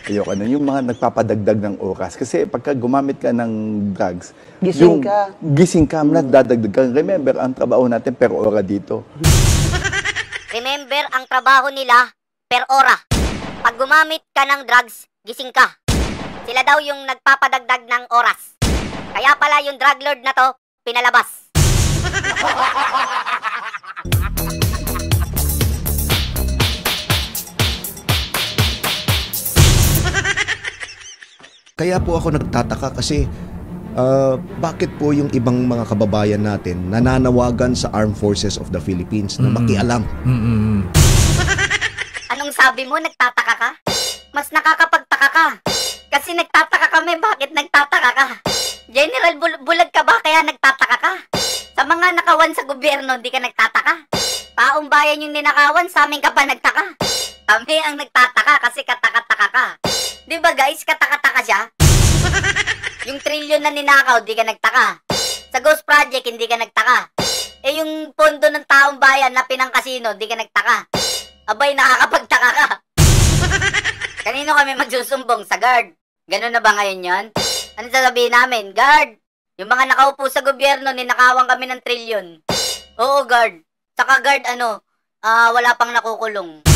Ayoko na, yung mga nagpapadagdag ng oras. Kasi pagka gumamit ka ng drugs, gising ka, dadagdag ka. Remember, ang trabaho natin per ora dito. Remember, ang trabaho nila per ora. Pag gumamit ka ng drugs, gising ka. Sila daw yung nagpapadagdag ng oras. Kaya pala yung drug lord na to, pinalabas. Kaya po ako nagtataka kasi bakit po yung ibang mga kababayan natin nananawagan sa Armed Forces of the Philippines na makialam? Anong sabi mo, nagtataka ka? Mas nakakapagtaka ka. Kasi nagtataka kami, bakit nagtataka ka? General, bulag ka ba kaya nagtataka ka? Sa mga nakawan sa gobyerno, di ka nagtataka? Taong bayan yung ninakawan, sa amin ka ba nagtaka? Kami ang nagtataka kasi kataka-taka ka. Di ba guys, kataka-taka siya? Yung trilyon na ninakaw, di ka nagtaka. Sa Ghost Project, hindi ka nagtaka. Eh yung pondo ng taong bayan na pinangkasino, di ka nagtaka. Abay, nakakapagtaka ka. Kanino kami magsusumbong? Sa guard. Ganun na ba ngayon yon? Ano sasabihin namin? Guard, yung mga nakaupo sa gobyerno, ninakawan kami ng trilyon. Oo, guard. Saka guard, wala pang nakukulong.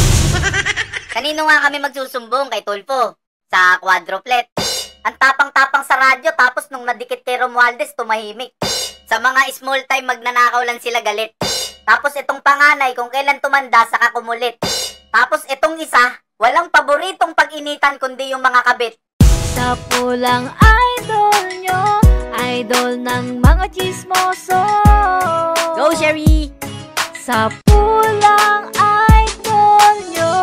Kanino nga kami magsusumbong? Kay Tulfo. Sa quadruplet. Ang tapang-tapang sa radyo, tapos nung nadikit kay Romualdez, tumahimik. Sa mga small time, magnanakaw lang sila galit. Tapos itong panganay, kung kailan tumanda, saka kumulit. Tapos itong isa, walang paboritong pag-initan kundi yung mga kabit. Sa pulang idol nyo, idol ng mga chismoso. Go, Sherry! Sa pulang idol nyo.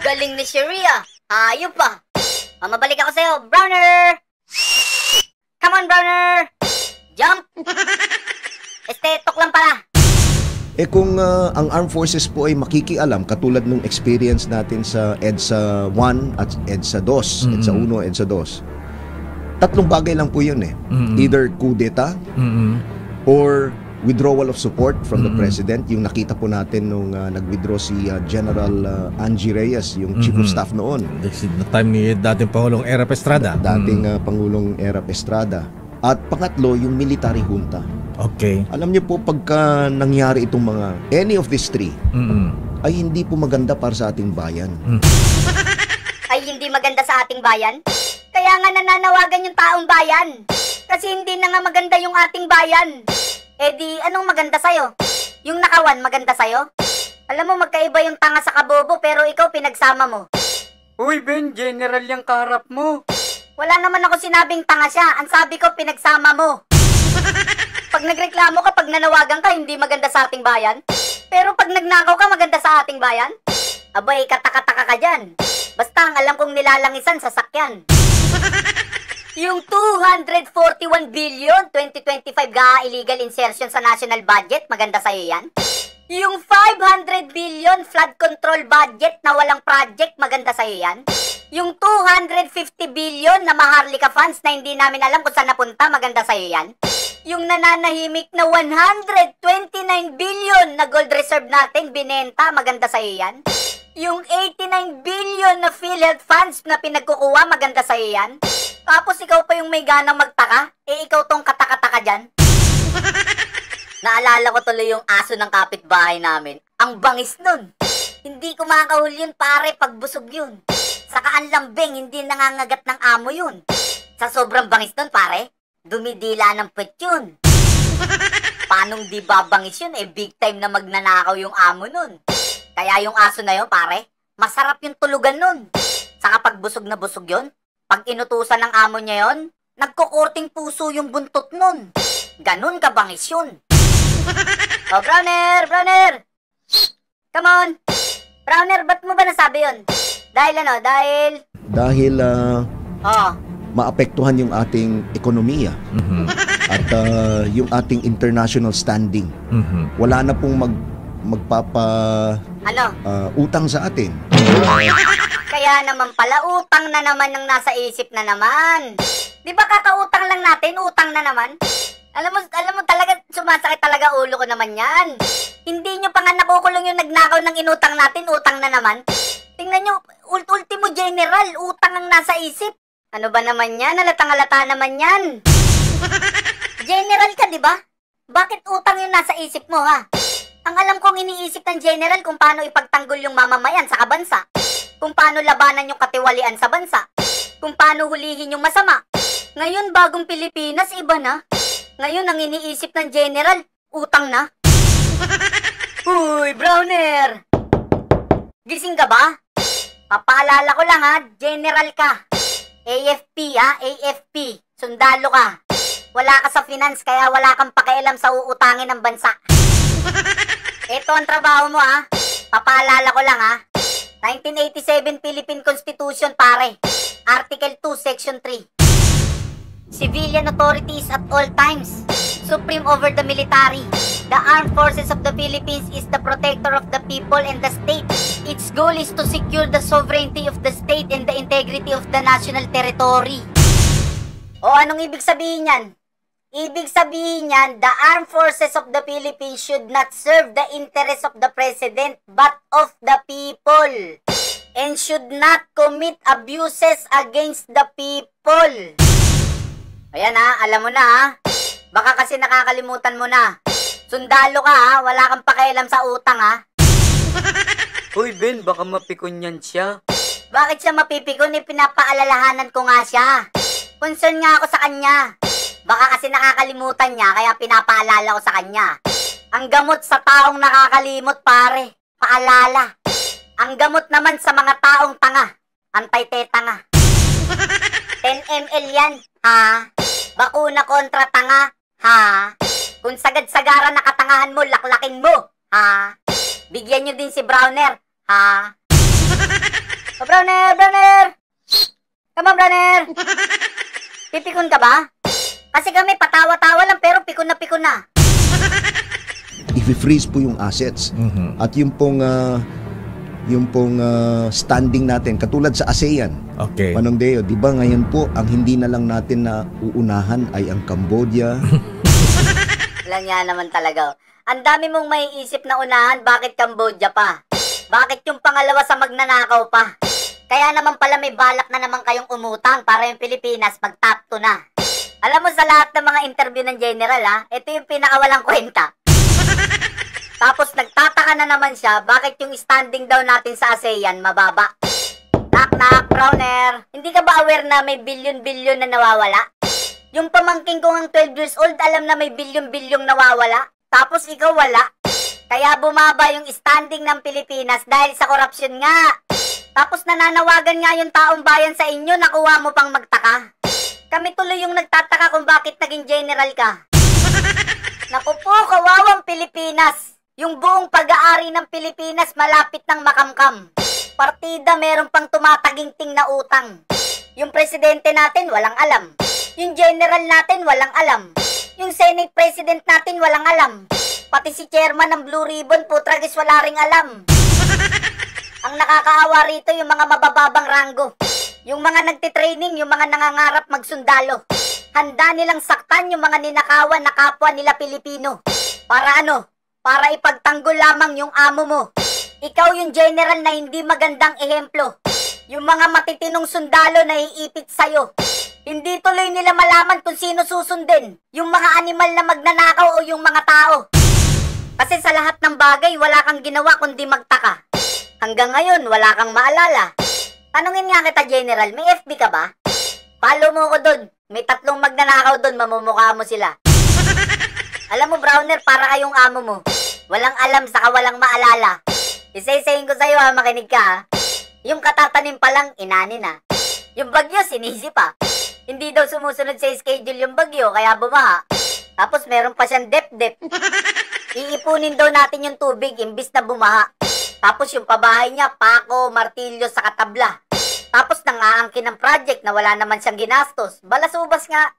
Galing ni Sherry ah. Hayop pa. Mabalik ako sa'yo. Browner! Come on, Browner! Jump! Tok lang pala. Kung ang Armed Forces po ay makikialam, katulad nung experience natin sa EDSA 1 at EDSA 2, EDSA 1, EDSA 2, tatlong bagay lang po yun eh. Either coup d'etat or withdrawal of support from the President. Yung nakita po natin nung nag-withdraw si General Angie Reyes, yung Chief of Staff noon. The time ni dating Pangulong Erap Estrada. Dating Pangulong Erap Estrada. At pangatlo, yung military junta. Okay. Alam niyo po, pagka nangyari itong mga, any of these three, ay hindi po maganda para sa ating bayan. Ay hindi maganda sa ating bayan? Kaya nga nananawagan yung taong bayan. Kasi hindi na nga maganda yung ating bayan. Eh di, anong maganda sa'yo? Yung nakawan, maganda sa'yo? Alam mo, magkaiba yung tanga sa kabobo, pero ikaw pinagsama mo. Uy, Ben, general yung kaharap mo. Wala naman ako sinabing tanga siya. Ang sabi ko, pinagsama mo. Pag nagreklamo ka, pag nanawagan ka, hindi maganda sa ating bayan. Pero pag nagnakaw ka, maganda sa ating bayan. Abay, kataka-taka ka dyan. Basta ang alam kong nilalangisan, sasakyan. Yung 241 billion 2025 illegal insertion sa national budget, maganda sa'yo yan? Yung 500 billion flood control budget na walang project, maganda sa'yo yan? Yung 250 billion na Maharlika funds na hindi namin alam kung saan napunta, maganda sa'yo yan? Yung nananahimik na 129 billion na gold reserve natin, binenta, maganda sa'yo yan? Yung 89 billion na PhilHealth funds na pinagkukuha, maganda sa'yo yan? Tapos ikaw pa yung may ganang magtaka? Eh ikaw tong kataka-taka dyan? Naalala ko tuloy yung aso ng kapitbahay namin. Ang bangis nun. Hindi ko makakahuli yun pare pag busog yun. Saka ang lambing, hindi nangangagat ng amo yun. Sa sobrang bangis nun pare, dumidila ng puwet yun. Paanong di babangis yun? Eh big time na magnanakaw yung amo nun. Kaya yung aso na yun pare, masarap yung tulugan nun. Saka pag busog na busog yun, pag inutusan ng amo niya yun, nagkukurting puso yung buntot nun. Ganun kabangis yun. Oh, Browner! Browner! Come on! Browner, ba't mo ba nasabi yun? Dahil ano? Dahil, maapektuhan yung ating ekonomiya at yung ating international standing. Wala na pong utang sa atin. Kaya naman pala, utang na naman ang nasa isip na naman. Di ba kakautang lang natin, utang na naman? Alam mo talaga, sumasakit talaga ulo ko naman yan. Hindi nyo pa nga nakukulong yung nagnakaw ng inutang natin, utang na naman. Tingnan nyo, ultimo general, utang ang nasa isip. Ano ba naman yan? Halatang-halata naman yan. General ka, di ba? Bakit utang yung nasa isip mo, ha? Ang alam kong iniisip ng general kung paano ipagtanggol yung mamamayan sa kabansa. Kung paano labanan yung katiwalian sa bansa. Kung paano hulihin yung masama. Ngayon, bagong Pilipinas, iba na. Ngayon, ang iniisip ng general, utang na. Uy, Browner! Gising ka ba? Papaalala ko lang ha, general ka. AFP ha, AFP. Sundalo ka. Wala ka sa finance kaya wala kang pakialam sa uutangin ng bansa. Ito ang trabaho mo ha. Papaalala ko lang ha. 1987 Philippine Constitution pare. Article 2, Section 3. Civilian authorities at all times. Supreme over the military. The Armed Forces of the Philippines is the protector of the people and the state. Its goal is to secure the sovereignty of the state and the integrity of the national territory. O anong ibig sabihin yan? Ibig sabihin yan, the Armed Forces of the Philippines should not serve the interests of the President but of the people. And should not commit abuses against the people. Ayan ha, alam mo na ha. Baka kasi nakakalimutan mo na. Sundalo ka ha, wala kang pakialam sa utang ha. Uy Ben, baka mapikon yan siya. Bakit siya mapipikon? Pinapaalalahanan ko nga siya. Concern nga ako sa kanya. Baka kasi nakakalimutan niya, kaya pinapaalala ko sa kanya. Ang gamot sa taong nakakalimot pare, paalala. Ang gamot naman sa mga taong tanga, antay-tetanga. 10 ml yan, ha? Bakuna kontra tanga, ha? Kung sagad-sagaran na katangahan mo, laklakin mo, ha? Bigyan nyo din si Browner, ha? Oh, Browner! Come on, Browner! Pipikon ka ba? Kasi kami patawa-tawa lang pero pikon na. I-freeze po yung assets. At yung pong standing natin, katulad sa ASEAN. Okay. Manong Deo, di ba ngayon po, ang hindi na lang natin na uunahan ay ang Cambodia. Lang yan naman talaga. Ang dami mong maiisip na unahan, bakit Cambodia pa? Bakit yung pangalawa sa magnanakaw pa? Kaya naman pala may balak na naman kayong umutang para yung Pilipinas mag-top 2 na. Alam mo sa lahat ng mga interview ng general ha, ito yung pinakawalang kwenta. Tapos nagtataka na naman siya bakit yung standing daw natin sa ASEAN mababa. Knock, Browner. Hindi ka ba aware na may bilyon-bilyon na nawawala? Yung pamangking ko ng 12 years old alam na may bilyon-bilyong nawawala. Tapos ikaw wala. Kaya bumaba yung standing ng Pilipinas dahil sa korupsyon nga. Tapos nananawagan nga yung taong bayan sa inyo, nakuha mo pang magtaka. Kami tuloy yung nagtataka kung bakit naging general ka. Naku po, kawawang Pilipinas. Yung buong pag-aari ng Pilipinas malapit ng makamkam. Partida meron pang tumataginting na utang. Yung presidente natin walang alam. Yung general natin walang alam. Yung Senate President natin walang alam. Pati si chairman ng Blue Ribbon, putragis wala ring alam. Ang nakakaawa rito yung mga mabababang ranggo. Yung mga nagtitraining, yung mga nangangarap magsundalo. Handa nilang saktan yung mga ninakawan na kapwa nila Pilipino. Para ano? Para ipagtanggol lamang yung amo mo. Ikaw yung general na hindi magandang ehemplo. Yung mga matitinong sundalo na iipit sa'yo. Hindi tuloy nila malaman kung sino susundin. Yung mga animal na magnanakaw o yung mga tao. Kasi sa lahat ng bagay, wala kang ginawa kundi magtaka. Hanggang ngayon, wala kang maalala. Tanungin nga kita, General, may FB ka ba? Follow mo ko dun. May 3 magnanakaw dun, mamumukha mo sila. Alam mo, Browner, para kayong amo mo. Walang alam saka walang maalala. Isa-isayin ko sa'yo ha, makinig ka ha. Yung katatanim pa lang, inani na. Yung bagyo, sinisi pa. Hindi daw sumusunod sa schedule yung bagyo, kaya bumaha. Tapos meron pa siyang dep-dep. Iipunin daw natin yung tubig, imbis na bumaha. Tapos yung pabahay niya, pako, martilyo sa katabla. Tapos nangaangkin ng project na wala naman siyang ginastos. Balasubas nga.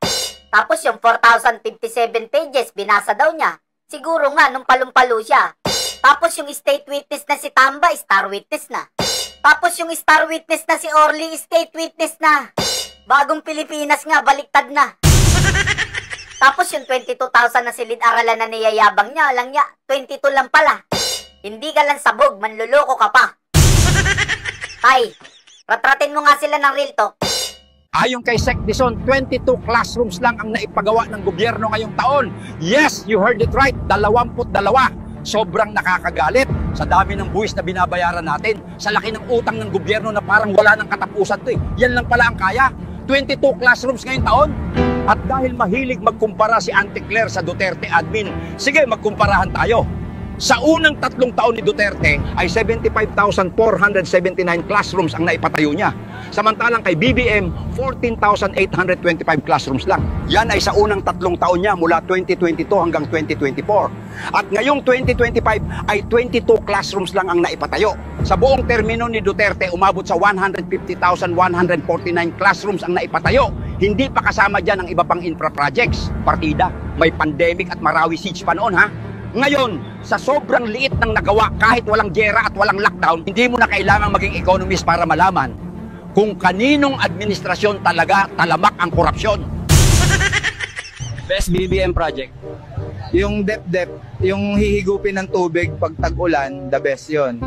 Tapos yung 4,057 pages, binasa daw niya. Siguro nga, nung palumpalo siya. Tapos yung state witness na si Tamba, star witness na. Tapos yung star witness na si Orly, state witness na. Bagong Pilipinas nga, baliktad na. Tapos yung 22,000 na silid-aralan na niyayabang niya, alang niya, 22 lang pala. Hindi ka lang sabog, manluloko ka pa. Tay, ratratin mo nga sila ng real talk. Ayon kay Sec Dizon, 22 classrooms lang ang naipagawa ng gobyerno ngayong taon. Yes, you heard it right, 22. Sobrang nakakagalit sa dami ng buwis na binabayaran natin, sa laki ng utang ng gobyerno na parang wala ng katapusan to eh. Yan lang pala ang kaya. 22 classrooms ngayong taon. At dahil mahilig magkumpara si Auntie Claire sa Duterte admin, sige, magkumparahan tayo. Sa unang 3 taon ni Duterte ay 75,479 classrooms ang naipatayo niya. Samantalang kay BBM, 14,825 classrooms lang. Yan ay sa unang 3 taon niya mula 2022 hanggang 2024. At ngayong 2025 ay 22 classrooms lang ang naipatayo. Sa buong termino ni Duterte, umabot sa 150,149 classrooms ang naipatayo. Hindi pa kasama dyan ang iba pang infra projects. Partida, may pandemic at Marawi siege pa noon, ha? Ngayon, sa sobrang liit ng nagawa kahit walang giyera at walang lockdown, hindi mo na kailangang maging economist para malaman kung kaninong administrasyon talaga talamak ang korupsyon. Best BBM project. Yung dep-dep, yung hihigupin ng tubig pag tag-ulan, the best yon.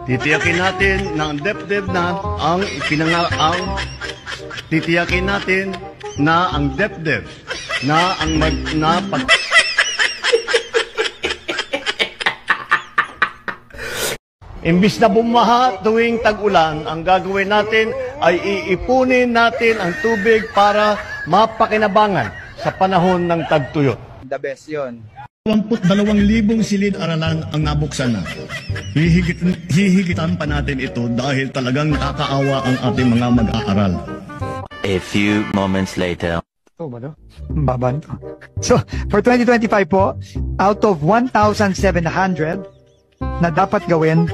Titiyakin natin na ang dep-dep na ang titiyakin natin na ang dep-dep na ang Imbis na bumaha tuwing tag-ulan, ang gagawin natin ay iipunin natin ang tubig para mapakinabangan sa panahon ng tagtuyot. The best yon. 22,000 silid-aralan ang nabuksan na. Hihigitan pa natin ito dahil talagang nakakaawa ang ating mga mag-aaral. A few moments later. Oh, ba no? Baba nito. So, for 2025 po, out of 1,700 na dapat gawin,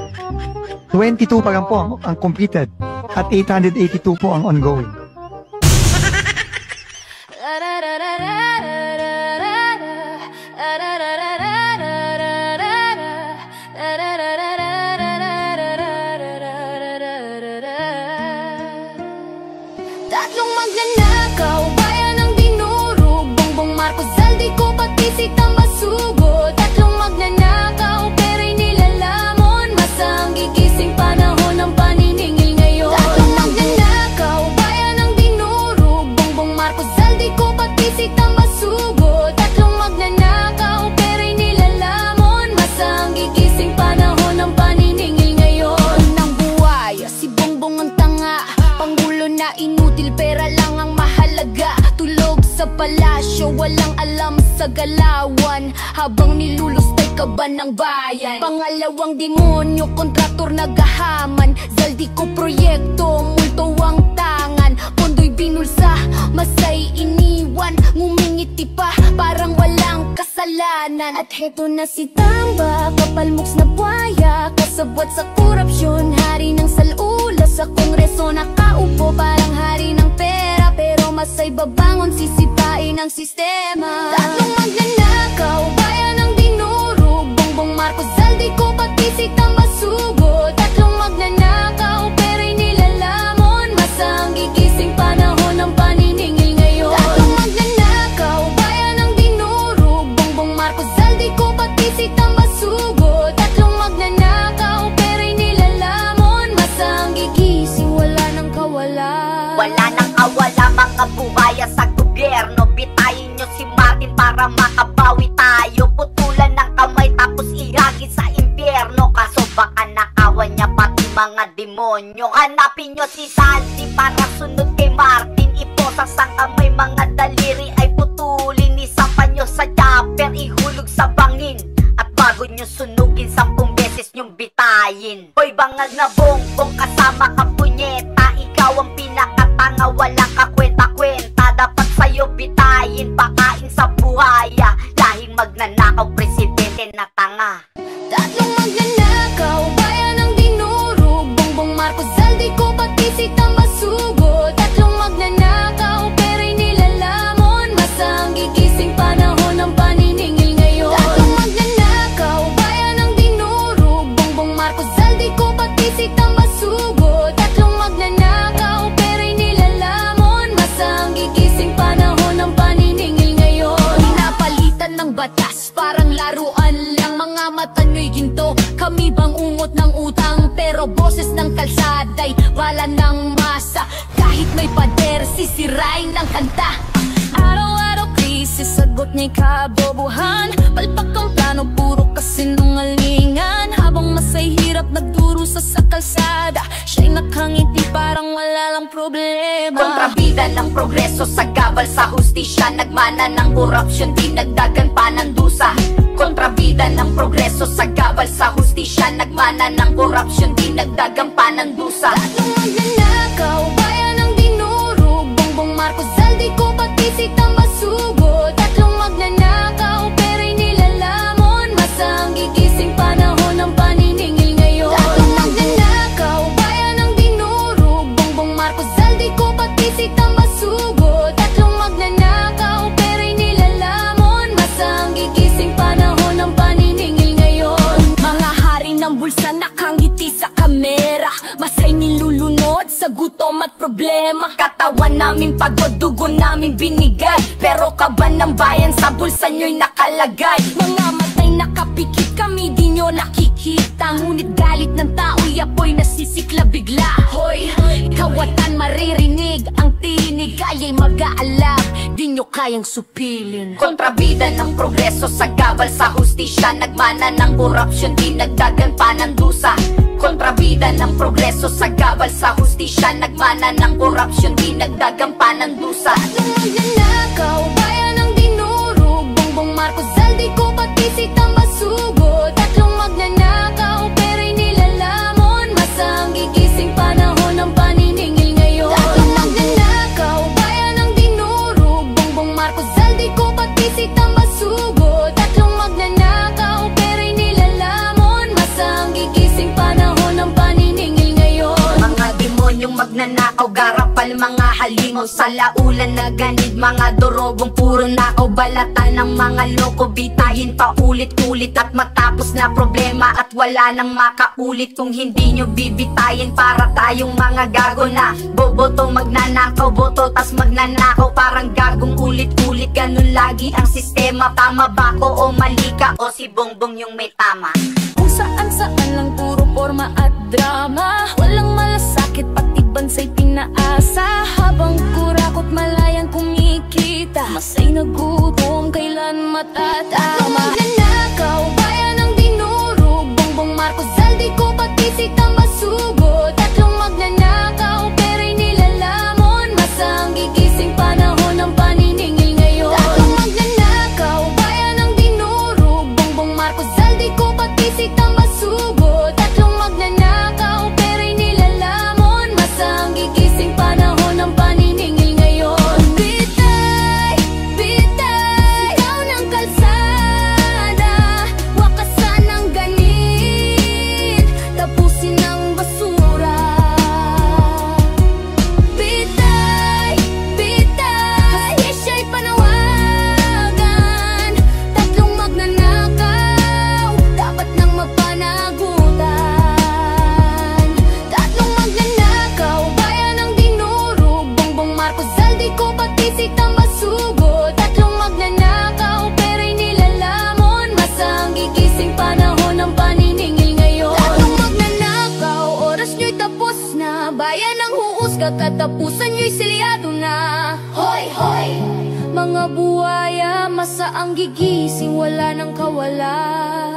22 pa lang po ang completed at 882 po ang ongoing. Tatlong magnanakaw, bayan ng dinurog, Bongbong Marcos, Zaldico, pati si Tambasugo. Tatlong magnanakaw, pera'y nilalamon, masang gigising panahon ng paniningil ngayon. Tatlong magnanakaw, bayan ng dinurog, Bongbong Marcos, Zaldico, pati si Tambasugo. Tatlong magnanakaw, pera'y nilalamon, masang gigising panahon ng paniningil ngayon. Unang buhay, si Bongbong ang tanga, Pangulo na inutil, pera lang ang mahalaga. Tulog sa palasyo, walang alam sa galawan, habang nilulustay kaban ng bayan. Pangalawang demonyo, kontraktor nagahaman, Zaldico proyekto, multo ang tangan. Pondo'y binulsa, masay iniwan, ngumingiti pa, parang walang kasalanan. At heto na si Tamba, kapalmuks na buhaya, kasabwat sa korupsyon, hari ng salula sa kongreso, nakaupo parang hari ng pera, pero masay babangon, sisipain ang sistema. Tatlong magnanakaw, bayan ng dinurog, Bongbong Marcos, Zaldico, pati si Tambasugo. Tatlong magnanakaw, pera'y nilalamon, masang gigising panahon ng paniningil ngayon. Tatlong magnanakaw, bayan ng dinurog, Bongbong Marcos, Zaldico, pati si Tambasugo. Tatlong magnanakaw, pera'y nilalamon, masang gigising, wala nang kawalan. Wala nang awala mga buhaya sa gobyerno. Bitayin nyo si Martin para makabawi tayo. Putulan ng kamay tapos ihagis sa impyerno. Kaso baka nakawan niya pati mga demonyo. Hanapin nyo si Santi para sunod kay Martin. Iposas ang kamay, mga daliri ay putulin. Isapan nyo sa chopper, ihulog sa bangin. At bago nyo sunugin, 10 beses nyong bitayin. Hoy bangag na Bongbong, kasama ka punyeta. Ikaw ang pinakatanga, walang kakwenta-kwenta. Dapat sa'yo bitayin, pakain sa buhaya. Lahing magnanakaw, presidente na tanga. Tatlong magnanakaw, bayan ng dinurog, Bongbong Marcos, Zaldico, pati si Tambasugo. Tatlong magnanakaw, pera'y nilalamon, masang gigising panahon ng paniningil ngayon. Tatlong magnanakaw, bayan ng dinurog, Bongbong Marcos, Zaldico, pati si Tambasugo. Tatlong magnanakaw, pera'y nilalamon, masang gigising panahon ng paniningil ngayon. Napalitan ng batas, parang laruan lang, mga mata nyo'y ginto. Kami bang ungot ng utang, pero boses ng kalsada'y bala ng masa. Kahit may pader, sisirain ng kanta. Araw-araw krisis, sagot niya'y kabobohan. Palpak ang plano, puro kasinungalingan. Habang masay hirap nagdurusa sa kalsada, siya'y nakangiti parang wala lang problema. Kontrabida ng progreso, sa gabal sa hustisya. hustisya, nagmana ng korupsyon, dinagdagan pa ng dusa. Kontrabida ng progreso sa gabal sa hustisya, nagmana ng korupsyon, dinagdagan pa ng dusa. Tatlong magnanakaw, bayan ang dinurog, Bongbong Marcos, Zaldico, pati si Tambasugo. Tatlong magnanakaw, pera'y nilalamon, masang gigising panahon ng paniningil ngayon. Tatlong magnanakaw, bayan ang dinurog, Bongbong Marcos, Zaldico, pati si Tambasugo. Tatlong magnanakaw, pera'y nilalamon, masang gigising panahon ng paniningil ngayon. Mga hari ng bulsa nakangiti sa kamera, masay nilulunod sa gutom at problema. Katawan namin pagod, dugo namin binigay, pero kaban ng bayan sa bulsa nyo'y nakalagay. Mga matay nakapikit, kami di nyo nakikita, ngunit galit ng tao'y apoy nasisikla bigla. Hoy, kawatan maririnig, ang tinig aya'y mag-aalak, di nyo kayang supilin. Kontrabida ng progreso sa gabal sa hustisya, nagmana ng korupsyon, dinagdagan pa ng dusa. Kontrabida ng progreso sa gabal sa hustisya, nagmana ng korupsyon, dinagdagan pa ng dusa. Tatlong magnanakaw, bayan ang dinurog, Bongbong Marcos, Zaldico, pati si Tambasugo. Tatlong magnanakaw, pera'y nilalamon, masang gigising panahon ng paniningil ngayon. Tatlong magnanakaw, bayan ang dinurog, Bongbong Marcos, Zaldico, pati si Tambasugo. Tatlong magnanakaw, pera'y nilalamon, masang gigising panahon ng paniningil ngayon. Mga demonyong magnanakaw, garapal mga halimaw, sa laulan na ganid, mga dorobong puro nakaw, balatan ng mga loko, bitahin pa ulit-ulit at matapos na problema at wala nang makaulit. Kung hindi nyo bibitayin, para tayong mga gago na boboto, magnanakaw, boto tas magnanakaw, parang gagong ulit-ulit, ganun lagi ang sistema. Tama ba ko o mali ka, o si Bongbong yung may tama? Kung saan-saan lang puro forma at drama, walang malasakit pati bansay pinaasa. Habang kurakot malayang kumikita, masay nagutom, kailan matatama? Magnanakaw, bayan ang dinurog, Bongbong Marcos, Zaldico, pati si Tambasugo. Tatlong magnanakaw, pera'y nilalamon, masang gigising panahon ng paniningil ngayon. Tatlong magnanakaw, bayan ang dinurog, Bongbong Marcos, Zaldico, pati si Tambasugo. Tatlong magnanakaw, pera'y nilalamon, masang gigising panahon ng paniningil ngayon. Bitay, bitay, ikaw ng kalsada, wakasan ang ganit, tapusin ang basura. Bitay, bitay, hustisiya'y panawagan, tatlong magnanakaw, dapat nang mapanagutan. Tatlong magnanakaw, bayan ang dinurog, Bongbong Marcos, Zaldico, pati si Tambasugo. Tatlong magnanakaw, pera'y nilalamon, masang gigising panahon ng paniningil ngayon. Tatlong magnanakaw, oras nyo'y tapos na, bayan ang huusga, katapusan nyo'y silyado na. Hoy, hoy! Mga buhaya, masaang gigising, wala nang kawalan.